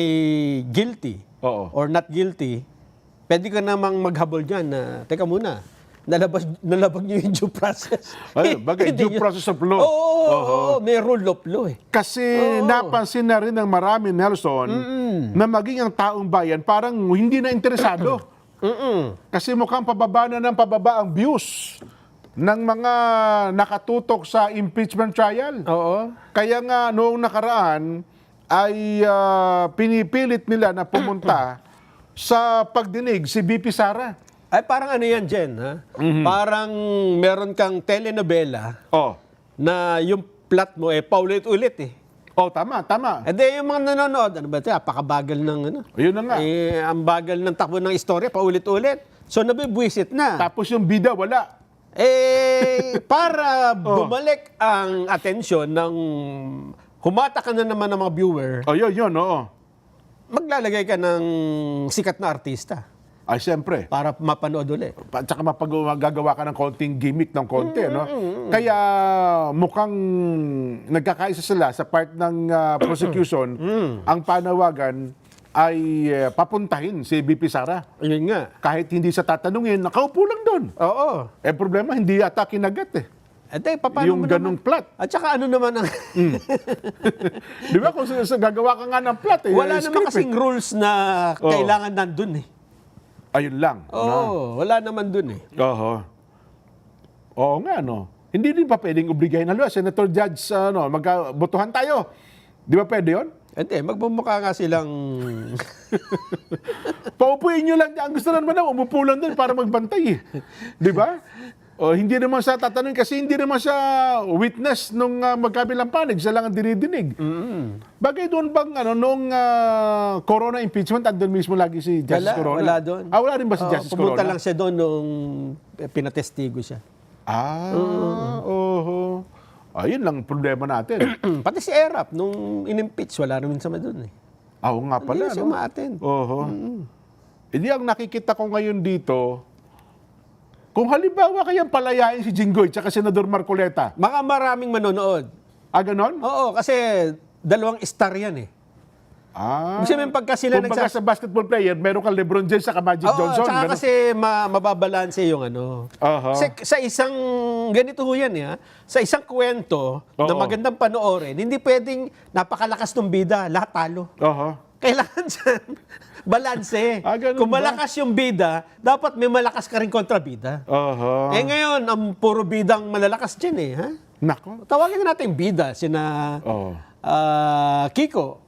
guilty or not guilty, pwede ka namang maghabol dyan na, teka muna, nalabag niyo yung due process. Bagay, due process of law. Oo, may rule of law eh. Kasi napansin na rin ng marami, Nelson, na maging ang taong bayan parang hindi na interesado. Kasi mukhang pababa na ng pababa ang views ng mga nakatutok sa impeachment trial. Oo. Kaya nga noong nakaraan ay pinipilit nila na pumunta sa pagdinig si BP Sara. Ay, parang ano yan, Jen, ha? Parang meron kang telenovela na yung plot mo paulit-ulit eh. Tama. E di yung mga nanonood, ano ba ito? Apakabagal ng Ayun na nga. ang bagal ng takbo ng istorya, paulit-ulit. So nabibwisit na. Tapos yung bida, wala. Para bumalik ang atensyon ng humata ka na naman ng mga viewer, Yun, oo. maglalagay ka ng sikat na artista Ay, siyempre. para mapanood ulit. At saka gagawa ka ng konting gimmick ng konti, no? Kaya mukhang nagkakaisa sila sa part ng prosecution. Ang panawagan ay papuntahin si BP Sara. Yun nga. Kahit hindi sa tatanungin, nakaupo lang doon. Oo. Problema, hindi yata kinagat eh. Paano Yung mo ganong naman? plot. At saka ano naman ang... Di ba? Kung gagawa ka nga ng plot eh. Wala script, naman kasing rules na kailangan nandun eh. Ayun lang. Wala naman dun eh. Oo nga, no? Hindi din pa pwedeng obligahin na Senator Judge, magbotohan tayo. Di ba pwede yun? Hindi, magmumukha nga silang... Paupuin nyo lang. Ang gusto naman na umupo lang doon para magbantay. Di ba? Hindi naman siya tatanungin kasi hindi naman siya witness nung magkabilang panig. Siya lang ang dinidinig. Bagay doon bang noong Corona impeachment, andun mismo lagi si Justice Corona? Wala doon. Wala rin ba si Justice Corona? Pumunta lang siya doon nung pinatestigo siya. Ayun lang problema natin. Pati si Erap, nung in-impeach, wala naman sama doon eh. Oo nga pala. Hindi siya ma-attend. Oho. Hindi, ang nakikita ko ngayon dito, kung halimbawa kayang palayain si Jinggoy tsaka Senador Marcoleta. Mga maraming manonood. Ganon? Oo, kasi dalawang star yan eh. Kasi may pagka sila Kumbaga sa basketball player, meron kang LeBron James sa Magic Johnson. Tsaka ganun. kasi mababalanse yung ano. Sa isang, ganito ho yan sa isang kwento na magandang panoorin, hindi pwedeng napakalakas ng bida, lahat talo. Kailangan dyan, balanse. Ganun Kung ba? malakas yung bida, dapat may malakas ka rin kontrabida. Ngayon, ang puro bidang malalakas dyan ha? Nako. Tawagin na natin bida, sina Kiko,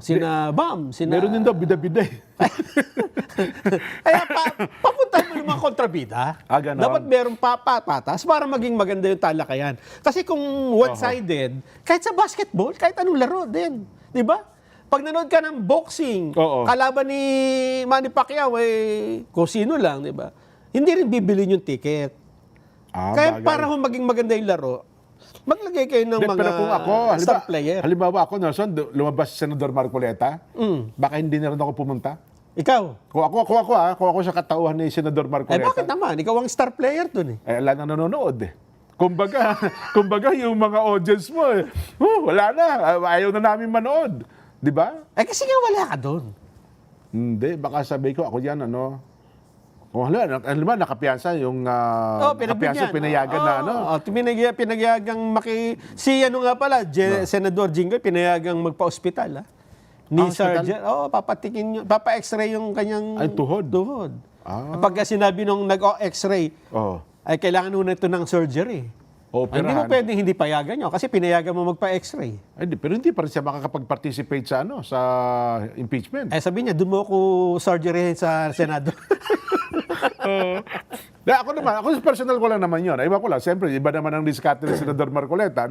sina Bam, sina... Meron din daw bida-bida eh. Kaya papuntahan mo ng mga kontrabida. Ganon. Dapat merong patas para maging maganda yung talakayan. Kasi kung one-sided, kahit sa basketball, kahit anong laro din. Di ba? Pag nanood ka ng boxing, kalaban ni Manny Pacquiao, kung sino lang, di ba? Hindi rin bibili yung ticket. Kaya para maging maganda yung laro, maglagay kayo ng mga pero kung ako, star player. Halimbawa ako, Nelson, lumabas si Senador Marcoleta, baka hindi na rin ako pumunta. Ikaw? Kung ako sa katauhan ni Senador Marcoleta. Bakit naman? Ikaw ang star player dun eh. Wala na nanonood eh. Kumbaga yung mga audience mo wala na. Ayaw na namin manood. Di ba? Kasi nga wala ka dun. Hindi, baka sabi ko, ako yan, kung halimbawa, nakapiyansa yung nakapiyansa, pinayagan na pinayagang si nga pala, Senador Jinggoy, pinayagang magpa-ospital, ni Sergeant. Papatikin papa-x-ray yung kanyang tuhod. Pagka sinabi nung nag-x-ray, ay kailangan muna ito ng surgery. Hindi mo pwedeng hindi payagan nyo kasi pinayagan mo magpa-x-ray. Pero hindi pa rin siya makakapag-participate sa impeachment. Sabi niya, doon mo ako surgery sa Senado. Ako personal ko lang naman yun. Iba ko lang, siyempre, iba naman ang diskarte ni Senador Marcoleta.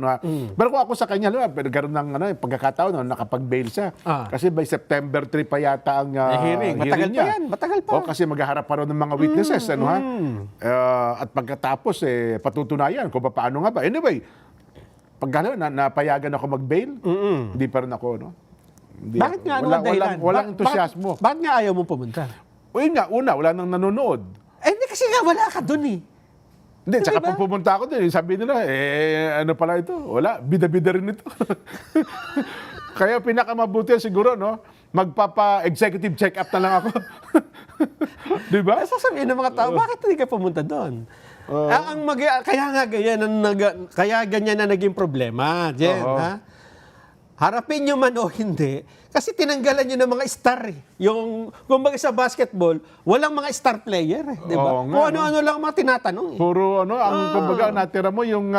Pero kung ako sa kanya, gano'n ng pagkakataon, nakapag-bail siya. Kasi by September 3 pa yata ang hearing. Matagal niya. pa yan, matagal pa. Kasi maghaharap pa rin ng mga witnesses. At pagkatapos, patutunayan kung paano nga ba. Anyway, pag napayagan ako mag-bail, hindi pa rin ako, Bakit nga, ano ang dahilan? Walang entusiasmo. Bakit nga ayaw mo pumunta? Wala nang nanonood. Hindi kasi nga wala ka dun eh. Hindi, tsaka pag pumunta ako doon, sabi nila, ano pala ito? Wala, bida-bida rin ito. Kaya pinakamabuti siguro, magpapa-executive check-up na lang ako. Di ba? Sasabihin ng mga tao, bakit hindi ka pumunta doon? Kaya ganyan na naging problema, Jen. Harapin nyo man o hindi, kasi tinanggalan nyo ng mga star eh. Kumbaga sa basketball, walang mga star player eh. Di ba? Kung ano-ano lang mga tinatanong eh. Puro kumbaga natira mo yung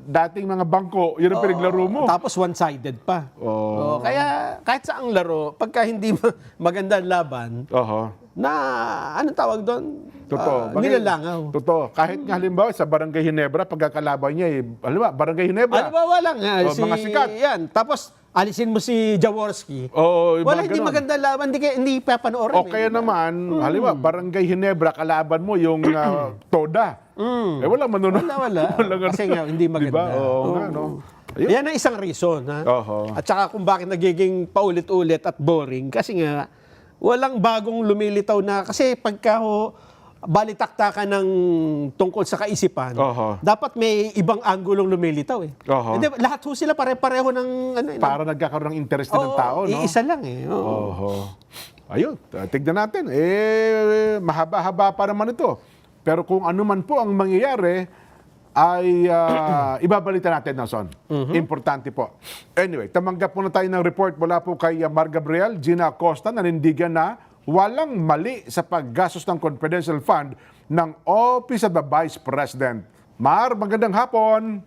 dating mga bangko, yun ang pinaglaro mo. Tapos one-sided pa. Kaya kahit saang laro, pagka hindi maganda ang laban, anong tawag doon? Totoo. Nilalangaw. Totoo. Kahit nga halimbawa sa Barangay Ginebra, pagkakalaban niya Barangay Ginebra. Halimbawa lang. mga sikat. Yan. Tapos, alisin mo si Jaworski. Hindi maganda laban, hindi papanoorin. O kaya naman, halimbawa, Barangay Ginebra, kalaban mo yung Toda. Walang manonood. Wala. Kasi nga, hindi maganda. Diba? Yan ang isang reason. At saka kung bakit nagiging paulit-ulit at boring, kasi nga, walang bagong lumilitaw na, kasi pagka balitaktakan ng tungkol sa kaisipan, dapat may ibang anggulong lumilitaw eh. Hindi, lahat sila pare-pareho ng para nagkakaroon ng interest ng tao, iisa lang eh. Ayun, tignan natin. Mahaba-haba pa naman ito. Pero kung ano man po ang mangyayari, ay ibabalita natin, Nelson. Importante po. Anyway, tamanggap po na tayo ng report mula po kay Mar Gabriel, Gina Acosta, nanindigan na walang mali sa paggastos ng confidential fund ng Office of the Vice President. Mar, magandang hapon.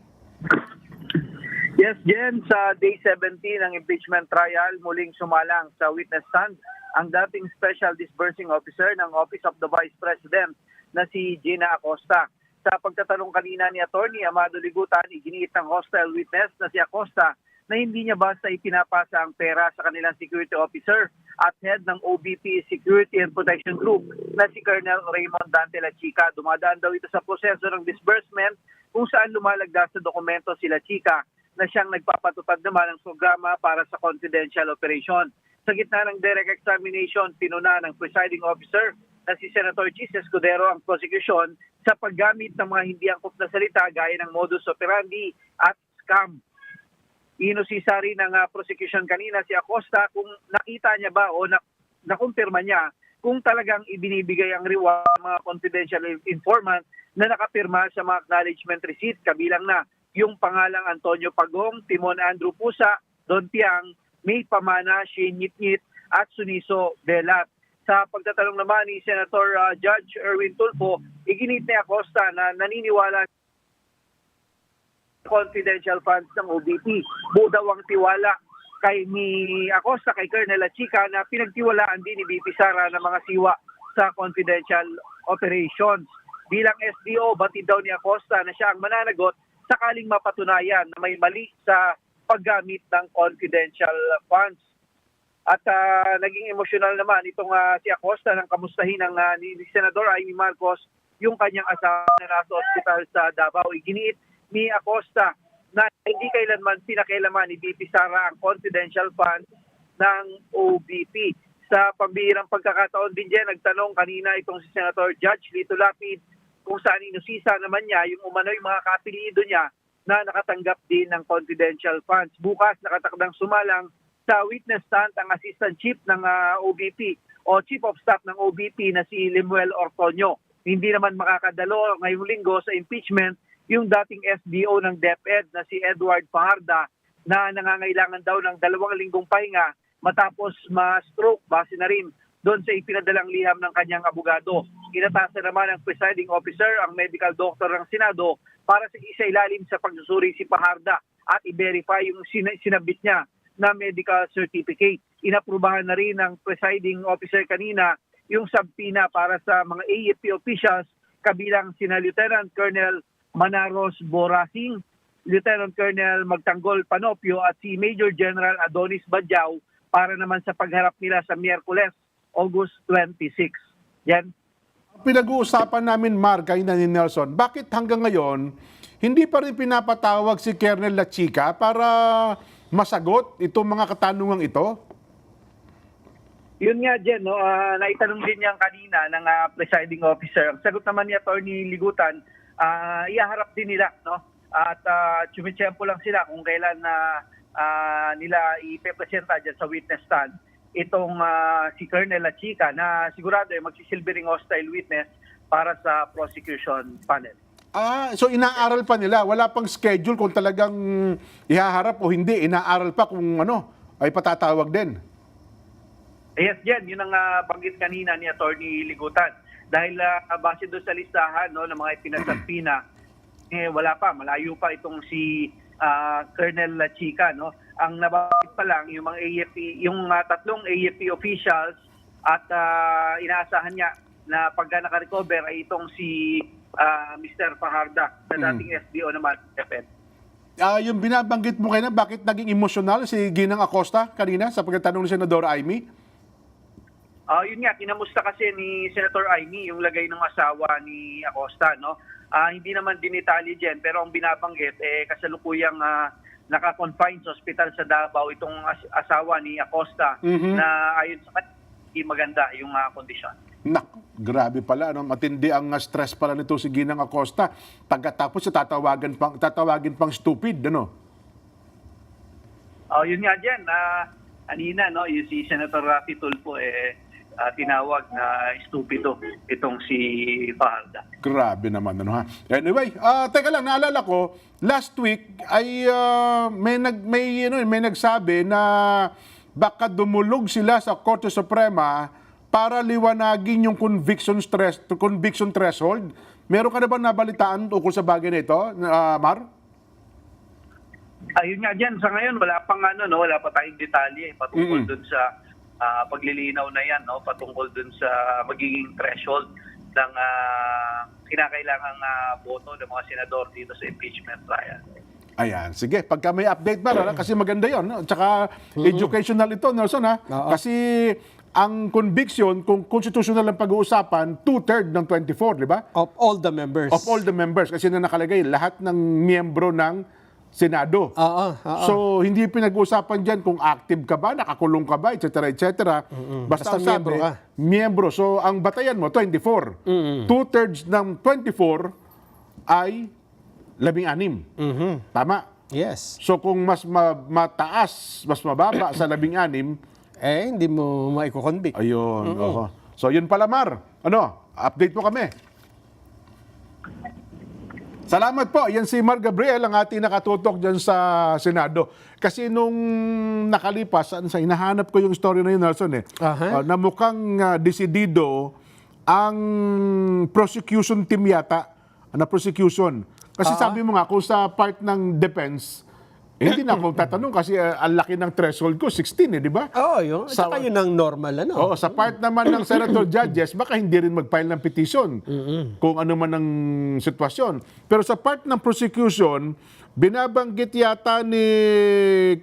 Yes, Jen, sa day 17 ng impeachment trial, muling sumalang sa witness stand ang dating Special Disbursing Officer ng Office of the Vice President na si Gina Acosta. Sa pagtatanong kanina ni Attorney Amado Ligutan, iginiit ng hostile witness na si Acosta na hindi niya basta ipinapasa ang pera sa kanilang security officer at head ng OBP Security and Protection Group na si Colonel Raymond Dante La Chica. Dumadaan daw ito sa proseso ng disbursement kung saan lumalagda sa dokumento sila Chica na siyang nagpapatupad naman ng programa para sa confidential operation. Sa gitna ng direct examination, pinuna ng presiding officer na si Senator Chis Escudero ang prosecution sa paggamit ng mga hindi angkop na salita gaya ng modus operandi at scam. Inusisa rin ng prosecution kanina si Acosta kung nakita niya ba o nakumpirma niya kung talagang ibinibigay ang reward ng mga confidential informant na nakapirma sa mga acknowledgement receipt, kabilang na yung pangalang Antonio Pagong, Timon Andrew Pusa, Don Tiang, May Pamana, Shane Nitnit at Suniso Belat. Sa pagtatanong naman ni Senator Judge Erwin Tulfo, iginit ni Acosta na naniniwala confidential funds ng OBP. Buo daw ang tiwala kay ni Acosta kay Colonel Lachica na pinagtiwalaan din ni BP Sara ng mga siwa sa confidential operations. Bilang SDO, batid daw ni Acosta na siya ang mananagot sakaling mapatunayan na may mali sa paggamit ng confidential funds. At naging emosyonal naman itong si Acosta nang kamustahin ng ni Senador Amy Marcos yung kanyang asawa na nasa ospital sa Davao. Iginiit ni Acosta na hindi kailanman pinakialaman ni BP Sara ang confidential funds ng OBP. Sa pambihirang pagkakataon din dyan, nagtanong kanina itong si Senator Judge Lito Lapid kung saan inusisa naman niya yung umano'y mga kaapelido niya na nakatanggap din ng confidential funds. Bukas nakatakdang sumalang sa witness stand ang Assistant Chief ng OBP o Chief of Staff ng OBP na si Lemuel Ortonio. Hindi naman makakadalo ngayong linggo sa impeachment yung dating SDO ng DepEd na si Edward Fajarda na nangangailangan daw ng 2 linggong pahinga matapos ma-stroke base na rin doon sa ipinadalang liham ng kanyang abogado. Inatasan naman ng presiding officer ang medical doctor ng Senado para sa isailalim sa pagsusuri si Fajarda at i-verify yung sinabit niya na medical certificate. Inaprubahan na rin ng presiding officer kanina yung subpoena para sa mga AFP officials kabilang sina Lieutenant Colonel Manaros Borasing, Lieutenant Colonel Magtanggol Panopio at si Major General Adonis Badjao para naman sa pagharap nila sa Miyerkules, August 26. Yan. Pinag-uusapan namin, Mark, kayo na ni Nelson, bakit hanggang ngayon hindi pa rin pinapatawag si Colonel Lachica para masagot itong mga katanungang ito? Yun nga, Jen, no? Naitanong din niya kanina ng presiding officer. Ang sagot naman ni Atty. Ligutan, ihaharap din nila, no? At tsumitsyempo lang sila kung kailan nila ipepresenta dyan sa witness stand itong si Colonel Lachica na sigurado ay magsisilbering hostile witness para sa prosecution panel. So inaaral pa nila, wala pang schedule kung talagang ihaharap o hindi, inaaral pa kung ano, ay patatawag din. Yes, Jen, yun ang banggit kanina ni Atty. Ligutan. Dahil base doon sa listahan no, ng mga ipinasapina, wala pa, malayo pa itong si Colonel Lachica, no? Ang nabanggit pa lang yung mga AFP, yung 3 AFP officials at inaasahan niya na pagka naka-recover ay itong si Mr. Fajarda na dating SDO naman. Yung binabanggit mo kanina, bakit naging emosyonal si Ginang Acosta kanina sa pagtatanong ni Senador Amy? Yun nga, kinamusta kasi ni Senator Amy yung lagay ng asawa ni Acosta, no? Hindi naman dinitalye dyan, pero ang binabanggit, kasalukuyang naka-confine sa ospital sa Davao itong asawa ni Acosta na ayon sa kanya, hindi maganda yung kondisyon. Grabe pala, no? Matindi ang stress pala nito si Ginang Acosta. Tapos tatawagin pang stupid, ano? Yun nga dyan, kanina, no, yung si Senator Rafi Tulfo, tinawag na stupido itong si Fajarda. Grabe naman, ano ha? Anyway, teka lang, naalala ko, last week ay may nagsabi na baka dumulog sila sa Korte Suprema para liwanagin yung conviction threshold. Meron ka na ba nabalitaan tungkol sa bagay na ito, Mar? Ayun nga dyan, sa ngayon wala pa tayong detalye patungkol dun sa paglilinaw na yan, no, patungkol dun sa magiging threshold ng kinakailangang boto ng mga senador dito sa impeachment trial. Ayan, sige. Pagka may update ba, kasi maganda yon, no? Tsaka educational ito, Nelson, ha? Kasi ang conviction, kung constitutional ang pag-uusapan, 2/3 ng 24, di ba? Of all the members. Of all the members. Kasi na nakalagay, lahat ng miyembro ng Senado. Oo. So, hindi pinag-uusapan dyan kung active ka ba, nakakulong ka ba, etc. etc. Basta Basta ang miyembro sabi, ka. miyembro. So, ang batayan mo, 24. 2/3 ng 24 ay 16. Tama? Yes. So, kung mas mataas, mas mababa sa 16, Hindi mo maiko-convict. ayun. Oo. So, yun pala, Mar. Update mo kami. Salamat po. Yan si Mar Gabriel, ang ating nakatutok dyan sa Senado. Kasi nung nakalipas, hinahanap ko yung story na yun, Nelson, na mukhang desidido ang prosecution team yata. Na Kasi sabi mo nga, kung sa part ng defense, hindi na akong tatanong kasi ang laki ng threshold ko, 16 di ba? Oo, yun. Saka yun ang normal, ano? Oo, sa part naman ng senator judges, baka hindi rin mag-file ng petition kung ano man ang sitwasyon. Pero sa part ng prosecution, binabanggit yata ni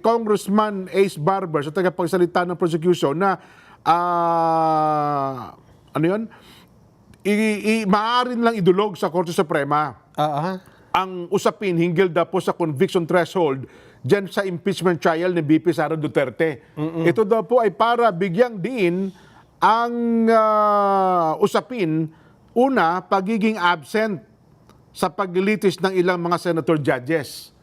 Congressman Ace Barber sa tagapagsalita ng prosecution na maaaring lang idulog sa Korte Suprema ang usapin hinggil daw po sa conviction threshold dyan sa impeachment trial ni BP Sara Duterte. Ito daw po ay para bigyang diin ang usapin, una, pagiging absent sa paglilitis ng ilang mga senator judges.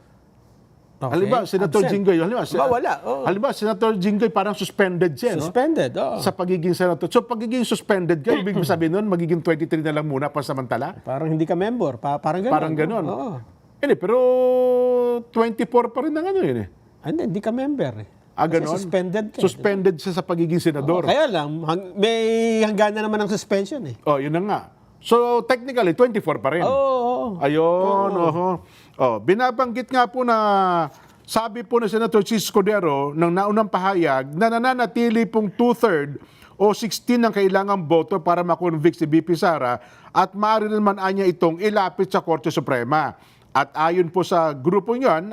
Okay. Halimbawa, Senator Absent. Jinggoy, Wala. Oo. halimbawa, Senator Jinggoy parang suspended siya, no? Suspended, oo. Sa pagiging senator. So, pagiging suspended ka, ibig sabihin nun, magiging 23 na lang muna pansamantala? Parang hindi ka member. Parang gano'n. Parang ganon. Oo. Hindi, pero 24 pa rin ang ano yun eh. Hindi ka member eh. Kasi Ganon? suspended ka. Suspended siya sa pagiging senador. Kaya lang, may hangganan naman ng suspension eh. Yun na nga. So, technically, 24 pa rin. Oo. Ayun, binabanggit nga po na sabi po ng Senator Chis Cordero ng naunang pahayag na nananatili pong 2/3 o 16 ang kailangang boto para makonvict si BP Sara at maaari naman anya itong ilapit sa Korte Suprema. At ayon po sa grupo niyan,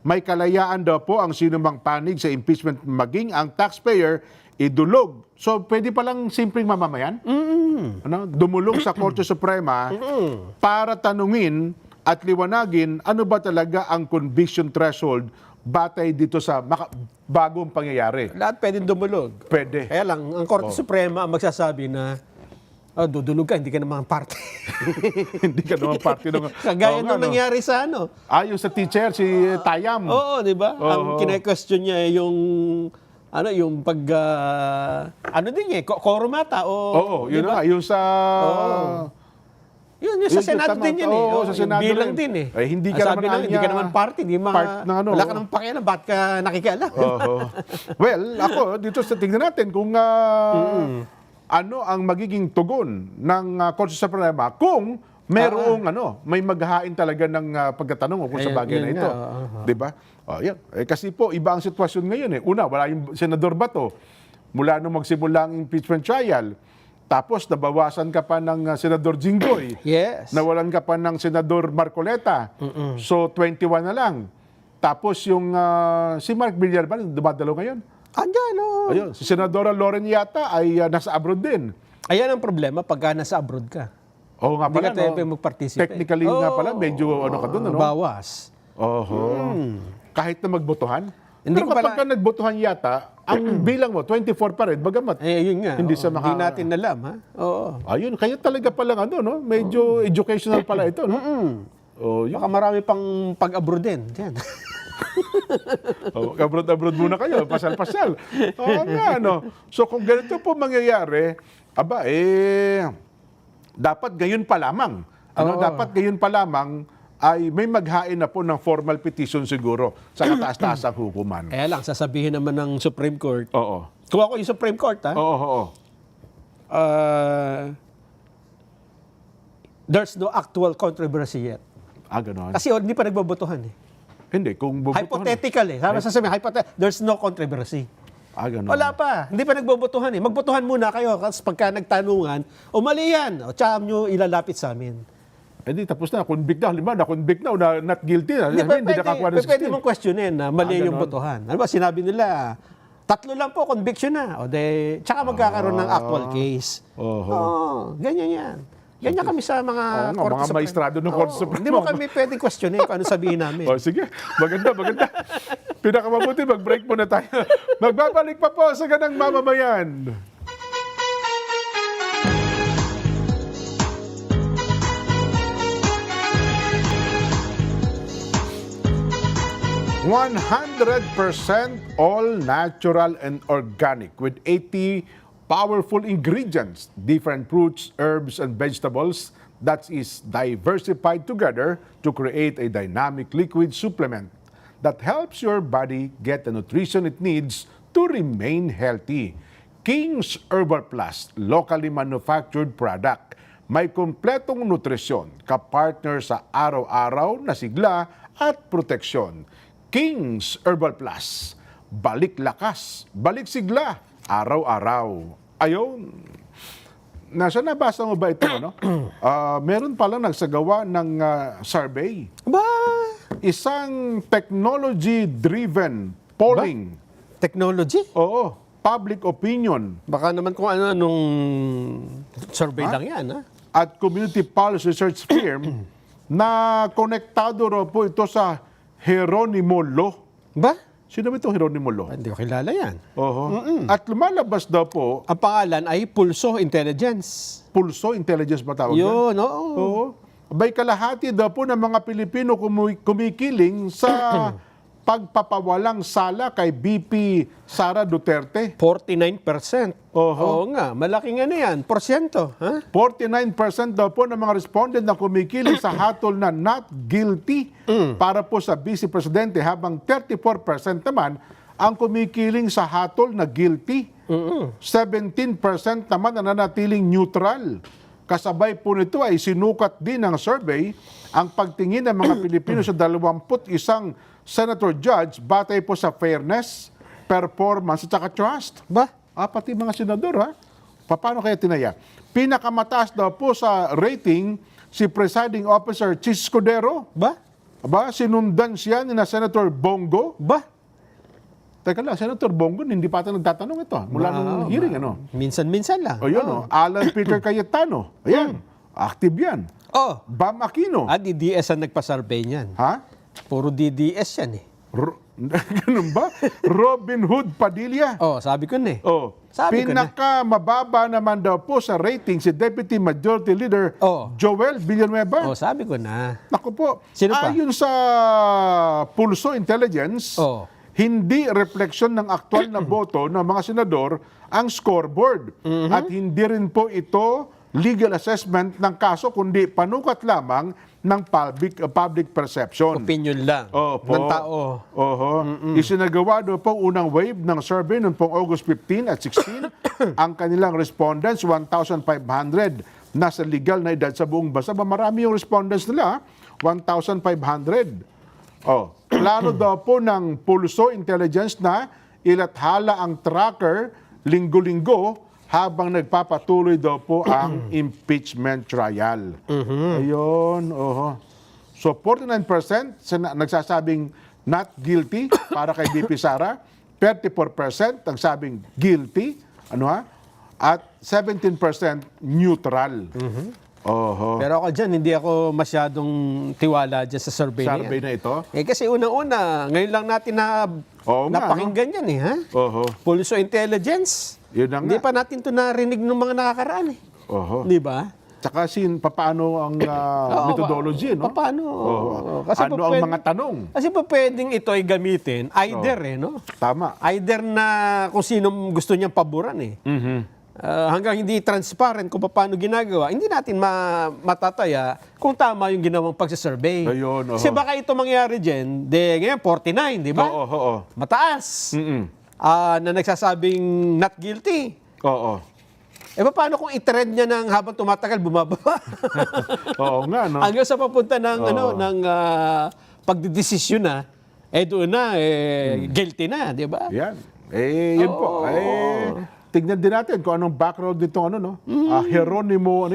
may kalayaan daw po ang sinumang panig sa impeachment maging ang taxpayer idulog. So, pwede palang simpleng mamamayan? Dumulog sa Korte Suprema para tanungin at liwanagin ano ba talaga ang conviction threshold batay dito sa bagong pangyayari. Lahat pwedeng dumulog. Pwede. Kaya lang, ang Korte Suprema ang magsasabi na dudulog ka, hindi ka naman party. Hindi ka naman party ng... Kagaya nung nangyari sa yung sa teacher, si Tayam. Oo, di ba? Ang kine-question niya yung pag quorum ata Oo, yun na, yung sa... Yun sa Senado din yun eh. Oo, sa Senado bilang rin. din eh. Hindi ka Sabi naman hindi ka naman party, part ng wala ka naman pakialam, ba't ka nakikialam? Well, ako, dito tignan natin kung ano ang magiging tugon ng Korte Suprema kung merong may maghahain talaga ng pagkatanong kung sa bagay na ito. 'Di ba? Yan. Kasi po iba ang sitwasyon ngayon eh. Una, wala yung Senador Bato. Mula nung magsimula ang impeachment trial, tapos nabawasan ka pa ng Senador Jinggoy. Yes. Nawalan ka pa ng Senador Marcoleta. So 21 na lang. Tapos yung si Mark Villar ba dumadalo ngayon? Andyan, Ayun, si Senadora Loren yata ay nasa abroad din. Ayan ang problema pagka nasa abroad ka. Oo nga Hindi pala. ka tayo mag-participate. Technically nga pala, medyo ka doon, Bawas. Kahit na magbotohan. Hindi Pero ko pala- kapag ka nagbotohan yata, ang bilang mo, 24 pa rin, bagamat. Yun nga. Hindi sa Hindi natin alam, ha? Oo. Ayun, kaya talaga palang medyo educational pala ito, no? Yun. Baka marami pang pag-abroad din. Yan. Abroad muna kayo, pasyal-pasyal. Oo nga, So kung ganito po mangyayari, dapat gayon pa lamang. Dapat gayon pa lamang ay may maghain na po ng formal petition siguro sa kataas-taasang hukuman. Kaya lang, sasabihin naman ng Supreme Court. Oo. Kung ako yung Supreme Court, ha? Oo. There's no actual controversy yet. Ganon. Kasi hindi pa nagbobotohan eh. Hindi, kung bubutuhan. Hypothetical eh. Sasabihin, there's no controversy. Ganon. Wala pa. Hindi pa nagbobotohan eh. Magbotohan muna kayo. Kasi pagka nagtanungan, mali yan. Tsaka nyo ilalapit sa amin. Di tapos na. Convict na. Halimbawa, na-convict na o not guilty na. Hindi, Hindi nakakuha ng 16. pwede mong questionin na mali yung ganon. botohan. Ano ba, sinabi nila, 3 lang po, conviction na. O de, tsaka magkakaroon ng actual case. Oo, ganyan yan. Ganyan kami sa mga Oo nga, mga maestrado ng Korte Suprema. Hindi mo kami pwedeng questionin kung ano sabihin namin. Sige. Maganda, maganda. Pinakamabuti, mag-break muna tayo. Magbabalik pa po sa Ganang Mamamayan. "100% all natural and organic with 80 powerful ingredients, different fruits, herbs, and vegetables that is diversified together to create a dynamic liquid supplement that helps your body get the nutrition it needs to remain healthy. King's Herbal Plus, locally manufactured product. May kumpletong nutrisyon, kapartner sa araw-araw na sigla at proteksyon. King's Herbal Plus, balik lakas, balik sigla, araw-araw." Ayun. Nabasa mo ba ito, ano? Meron palang nagsagawa ng survey. Ba? Isang technology-driven polling. Technology? Oo. Public opinion. Baka naman kung ano-anong survey lang yan, ha? At community pulse research firm na konektado raw po ito sa Geronimo Law. Ba? Sino ba itong Geronimo Law? Hindi ko kilala yan. Oho. At lumalabas daw po, Ang pangalan ay Pulso Intelligence. Pulso Intelligence ba tawag yan? Yun, oo. Oo. Abay, kalahati daw po ng mga Pilipino kumikiling sa pagpapawalang sala kay BP Sara Duterte. 49%. Oho. Oo nga, malaking ano yan, porsyento. Ha? 49% daw po ng mga respondent na kumikiling sa hatol na not guilty para po sa Vice Presidente, habang 34% naman ang kumikiling sa hatol na guilty. 17% naman ang nanatiling neutral. Kasabay po nito ay sinukat din ng survey ang pagtingin ng mga Pilipino sa 21 senator judge batay po sa fairness, performance at saka trust. Ba? Pati mga senador, ha? Paano kaya tinaya? Pinakamataas daw po sa rating si Presiding Officer Chis Escudero. Ba? Sinundan siya ni na Senator Bongo. Ba? Teka lang, Senator Bongo, hindi pa ata nagtatanong ito. Mula nung hearing, ano? Minsan-minsan lang. O yun, oh. Alan Peter Cayetano. Ayan, active yan. Oh, Bam Aquino. DDS ang nagpa-survey niyan. Ha? Puro DDS yan eh. Ganun ba? Robin Hood Padilla. Oh, sabi ko na eh. Oh, Sabi ko na. pinakamababa naman daw po sa rating si Deputy Majority Leader Joel Villanueva. Oh, sabi ko na. Naku po, Sino pa? ayon sa Pulso Intelligence, hindi refleksyon ng aktual na boto ng mga senador ang scoreboard. At hindi rin po ito legal assessment ng kaso, kundi panukat lamang ng public perception. Opinion lang Opo. ng tao. Oho. Isinagawa daw po unang wave ng survey noong pong August 15 at 16. Ang kanilang respondents, 1,500 nasa legal na edad sa buong bansa. Marami yung respondents nila, 1,500. Plano daw po ng Pulso Intelligence na ilathala ang tracker linggo-linggo habang nagpapatuloy daw po ang impeachment trial. Ayun, So 49% nagsasabing not guilty para kay BP Sara, 34% ang sabing guilty, at 17% neutral. Pero ako dyan, hindi ako masyadong tiwala dyan sa survey na yan. Survey na ito? Kasi unang-una, ngayon lang natin napakinggan yan eh, ha? Pulso Intelligence. Yun na nga. Hindi pa natin ito narinig ng mga nakakaraan eh. Di ba? Tsaka paano ang methodology, no? Paano? Kasi ano ang mga tanong? Kasi pa pwedeng ito ay gamitin, either no? Tama. Either na kung sino gusto niyang paboran eh. Hanggang hindi transparent kung paano ginagawa, hindi natin matataya kung tama yung ginawang pagsasurvey. Ayun, Kasi baka ito mangyari dyan, ngayon 49, di ba? Mataas. Na nagsasabing not guilty. Paano kung i-trend niya ng habang tumatagal, bumababa? Oo nga, no? Hanggang sa papunta ng, ng pagdidesisyon na, doon na, guilty na, di ba? Yan. Yun po. Tignan din natin kung anong background nito, Geronimo,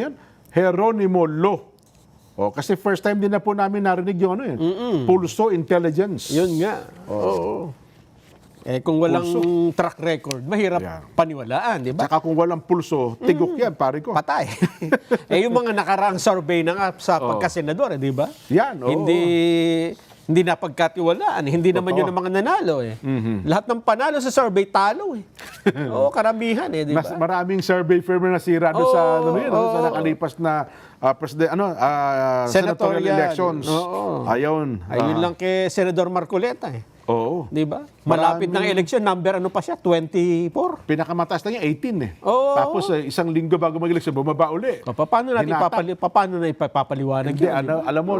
Geronimo Law. Kasi first time din na po namin narinig yung Pulso Intelligence. Yun nga. kung walang track record, mahirap paniwalaan, di ba? Saka kung walang pulso, tigok yan, pare ko. Patay. Yung mga nakaraang survey na nga sa pagkasenador, di ba? Yan, oo. Hindi napagkatiwalaan. Hindi naman yun ang mga nanalo eh. Lahat ng panalo sa survey, talo eh. Oo, karamihan eh, di ba? Maraming survey firm na nasira doon sa, sa nakalipas na senatorial elections. Ayun. Ayun lang kay Senador Marcoleta eh. Oo. Di ba? Malapit ng eleksyon, number ano pa siya? 24. Pinakamataas na niya, 18 eh. Oo. Tapos isang linggo bago mag-eleksyon, bumaba uli. Paano natin ipapaliwanag Hindi, yun, di ba? alam mo,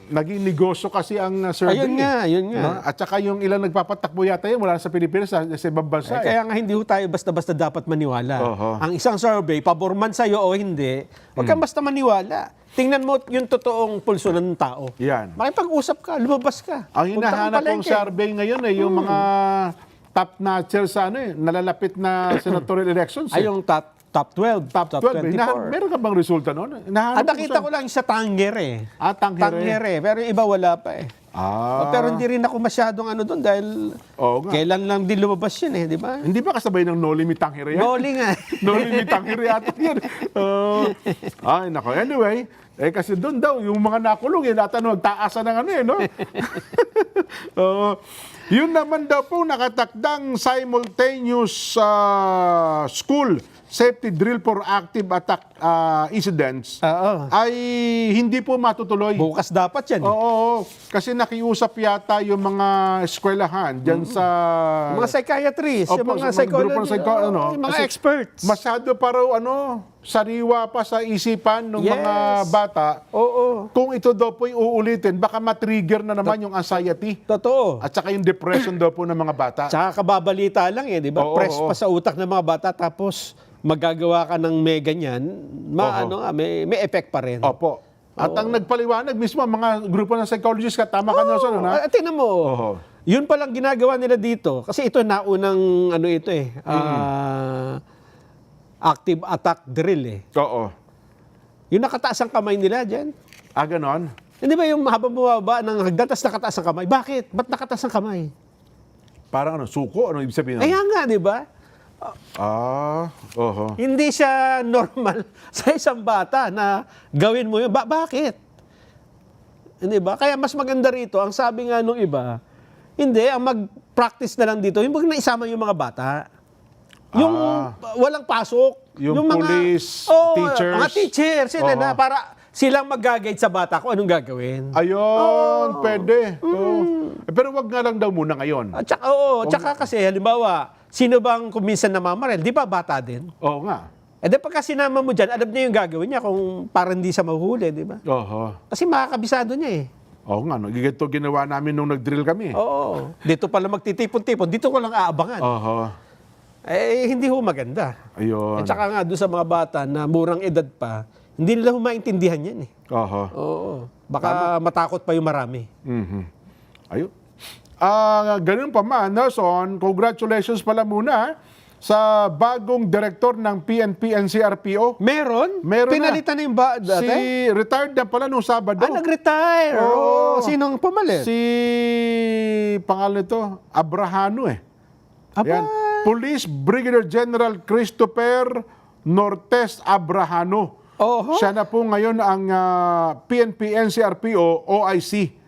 naging negosyo kasi ang survey. Ayun nga. No? At saka yung ilang nagpapatakbo yata yun, wala sa Pilipinas, sa ibang bansa. Kaya nga hindi ho tayo basta-basta dapat maniwala. Ang isang survey, pabor man sa'yo o hindi, huwag kang basta maniwala. Tingnan mo yung totoong pulso ng tao. Yan. Makipag-usap ka, lumabas ka. Ang hinahanap kong survey ngayon ay yung mga top-notchers sa nalalapit na senatorial elections. Ay, yung top 12, top 24. Meron ka bang resulta noon? Nakita ko lang sa Tangere. Tangere. Pero yung iba wala pa eh. Pero hindi rin ako masyadong doon dahil kailan lang din lumabas yun eh, di ba? Hindi ba kasabay ng No Limit Tangere yan? Noli nga. No Limit Tangere yata yan. Ay, nako. Anyway, kasi doon daw, yung mga nakulong, nagtaasan ng no? Yun naman daw po nakatakdang simultaneous school safety drill for active attack incidents ay hindi po matutuloy. Bukas dapat yan. Oo. Kasi nakiusap yata yung mga eskwelahan dyan sa... Mga psychiatrists, yung mga psychology, yung mga experts. Masyado pa raw sariwa pa sa isipan ng mga bata. Oo. Kung ito daw po uulitin, baka matrigger na naman yung anxiety. Totoo. At saka yung depression daw po ng mga bata. Tsaka kababalita lang di ba? Press pa sa utak ng mga bata tapos magagawa ka ng may ganyan, may effect pa rin. Opo. At ang nagpaliwanag mismo, ang mga grupo ng psychologists, tama ka Nelson, tingnan mo, yun palang ginagawa nila dito. Kasi ito naunang, active attack drill eh. Oo. Yung nakataas ang kamay nila dyan. Ganon? Hindi ba yung habang bumaba ng hagdan, tas nakataas ang kamay? Bakit? Ba't nakataas ang kamay? Parang suko? Ano ibig sabihin? Kaya nga, di ba? Hindi siya normal sa isang bata na gawin mo yun. Bakit? Hindi ba? Kaya mas maganda rito, ang sabi nga nung iba, hindi, ang mag-practice na lang dito, yung na isama yung mga bata. Yung walang pasok. Yung police, teachers. Mga teachers, sila na, para silang mag-guide sa bata kung anong gagawin. Ayun, pwede. Pero wag nga lang daw muna ngayon. Tsaka kasi, halimbawa, sino bang kuminsan namamaril? Di ba bata din? Oo nga. Pagka sinama mo dyan, alam niya yung gagawin niya kung para hindi siya mahuhuli, di ba? Kasi makakabisado niya eh. Oo nga, ito ginawa namin nung nag-drill kami. Oo. Dito pala magtitipon-tipon, dito ko lang aabangan. Hindi ho maganda. Ayun. At saka nga, doon sa mga bata na murang edad pa, hindi nila ho maintindihan yan eh. Oo. Baka matakot pa yung marami. Ayun. Ganun pa man, Nelson, congratulations pala muna sa bagong direktor ng PNP-NCRPO. Meron Pinalitan na yung dati? Retired na pala nung Sabado. Nag-retire. Sinong pumalit? Si, pangalan ito, Abrahano eh. Ayan. Police Brigadier General Christopher Nortes Abrahano. Siya na po ngayon ang PNP-NCRPO OIC.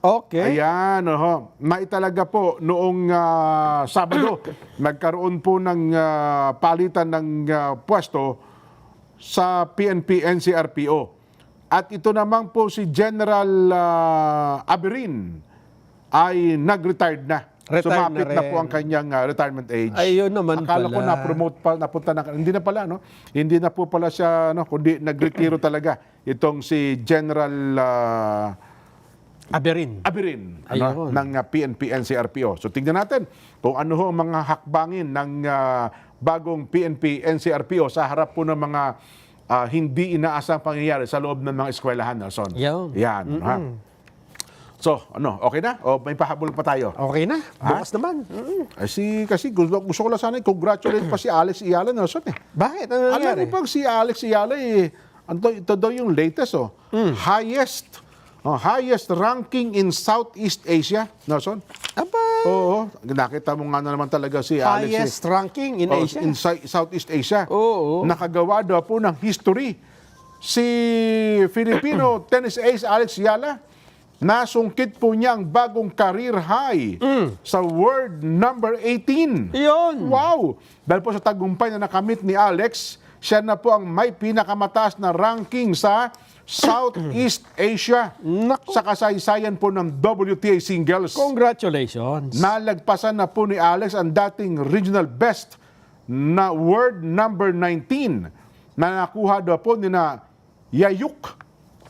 Okay. Ayan, naitalaga po noong Sabado, nagkaroon po ng palitan ng pwesto sa PNP-NCRPO. At ito naman po si General Aberin ay nag-retired na. Sumapit na po ang kanyang retirement age. Ayun naman Akala pala. ko na-promote pa, napunta na. Hindi na pala, Hindi na po pala siya, kundi nag-retiro talaga. Itong si General Aberin ng PNP-NCRPO. So tingnan natin kung ano ho ang mga hakbangin ng bagong PNP-NCRPO sa harap po ng mga hindi inaasang pangyayari sa loob ng mga eskwelahan, Nelson. Yan. So, okay na? O may pahabol pa tayo? Okay na. Bukas naman. Kasi gusto ko lang sana congratulate pa si Alex Iyala, Nelson eh. Bakit? Ano nangyari? Alam mo pag si Alex Iyala ito daw yung latest highest highest ranking in Southeast Asia, Nelson. Aba, Oo, nakita mo nga na naman talaga si Alex. highest ranking in Asia. In Southeast Asia. Oo. Nakagawa daw po ng history. Si Filipino tennis ace Alex Yala, nasungkit po niya ang bagong career high sa world number 18. Yun. Wow! Dahil po sa tagumpay na nakamit ni Alex, siya na po ang may pinakamataas na ranking sa Southeast Asia. Naku. Sa kasaysayan po ng WTA singles. Congratulations. Nalagpasan na po ni Alex ang dating regional best na world number 19 na nakuha daw po ni na Yayuk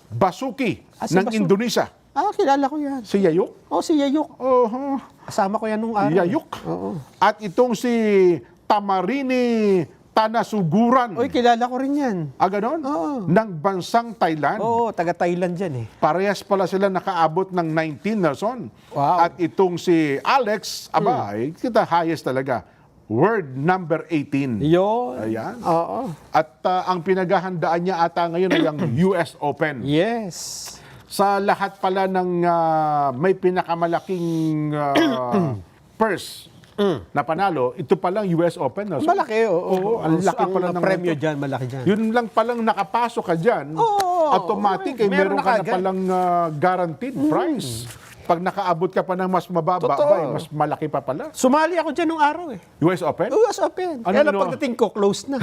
Basuki Si ng Basuki. Indonesia. Kilala ko yan. Si Yayuk? Si Yayuk. Oho. Kasama ko yan nung araw. Yayuk. Oo. At itong si Tamarini Tanasuguran. Kilala ko rin yan. Ganon? Oo. Ng bansang Thailand. Oo, taga-Thailand yan eh. Parehas pala sila nakaabot ng 19, Nelson. Wow. At itong si Alex, kita highest talaga. World number 18. Yun. Ayan. Oo. At ang pinaghahandaan niya ata ngayon ay ang US Open. Yes. Sa lahat pala ng may pinakamalaking purse na panalo, ito palang US Open. No? Malaki, oo. Oo, ang laki pala ng premyo dyan, malaki dyan. Yun lang palang nakapasok ka dyan, automatic meron ka na agad. palang guaranteed prize. Pag nakaabot ka pa ng mas mababa, Totoo. mas malaki pa pala. Sumali ako dyan nung araw eh. US Open? US Open. Ano Kaya lang ginawa? pagdating ko, close na.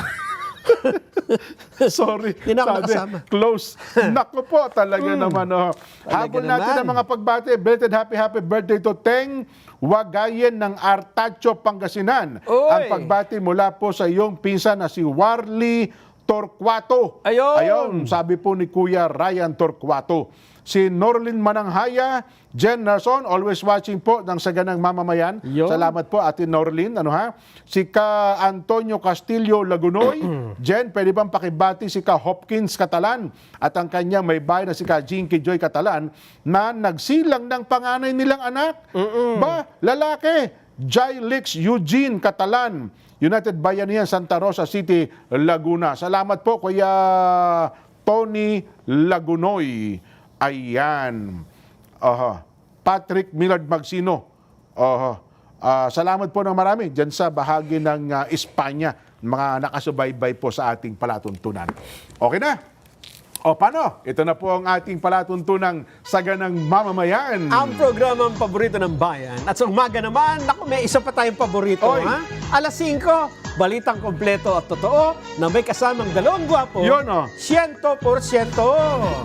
Sorry. Hindi na ako Sabi, nakasama. close. Naku po, talaga naman. Habol natin naman. ang mga pagbati. Belated happy birthday to Teng Wagayen ng Artacho, Pangasinan. Oy. Ang pagbati mula po sa iyong pinsan na si Warly Torquato. Ayun. Sabi po ni Kuya Ryan Torquato. Si Norlin Mananghaya, Jen Narson, always watching po ng Saganang Mamamayan. Yun. Salamat po, Ate Norlin. Si Ka Antonio Castillo Lagunoy. Jen, pwede bang pakibati si Ka Hopkins Catalan at ang kanyang may bahay na si Ka Jinky Joy Catalan na nagsilang ng panganay nilang anak? Ba, lalaki. Jailix Eugene Catalan, United Bayanihan, Santa Rosa City, Laguna. Salamat po, Kuya Tony Lagunoy. Ayan. Patrick Millard Magsino. Salamat po ng marami dyan sa bahagi ng Espanya, mga nakasubaybay po sa ating palatuntunan. Okay na? Paano? Ito na po ang ating palatuntunang Saganang Mamamayan. Ang programang paborito ng bayan. At sa umaga naman, may isa pa tayong paborito. Oy. Alas 5, balitang kompleto at totoo na may kasamang dalawang gwapo. Yun, 100%.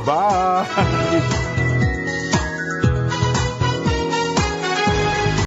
Bye!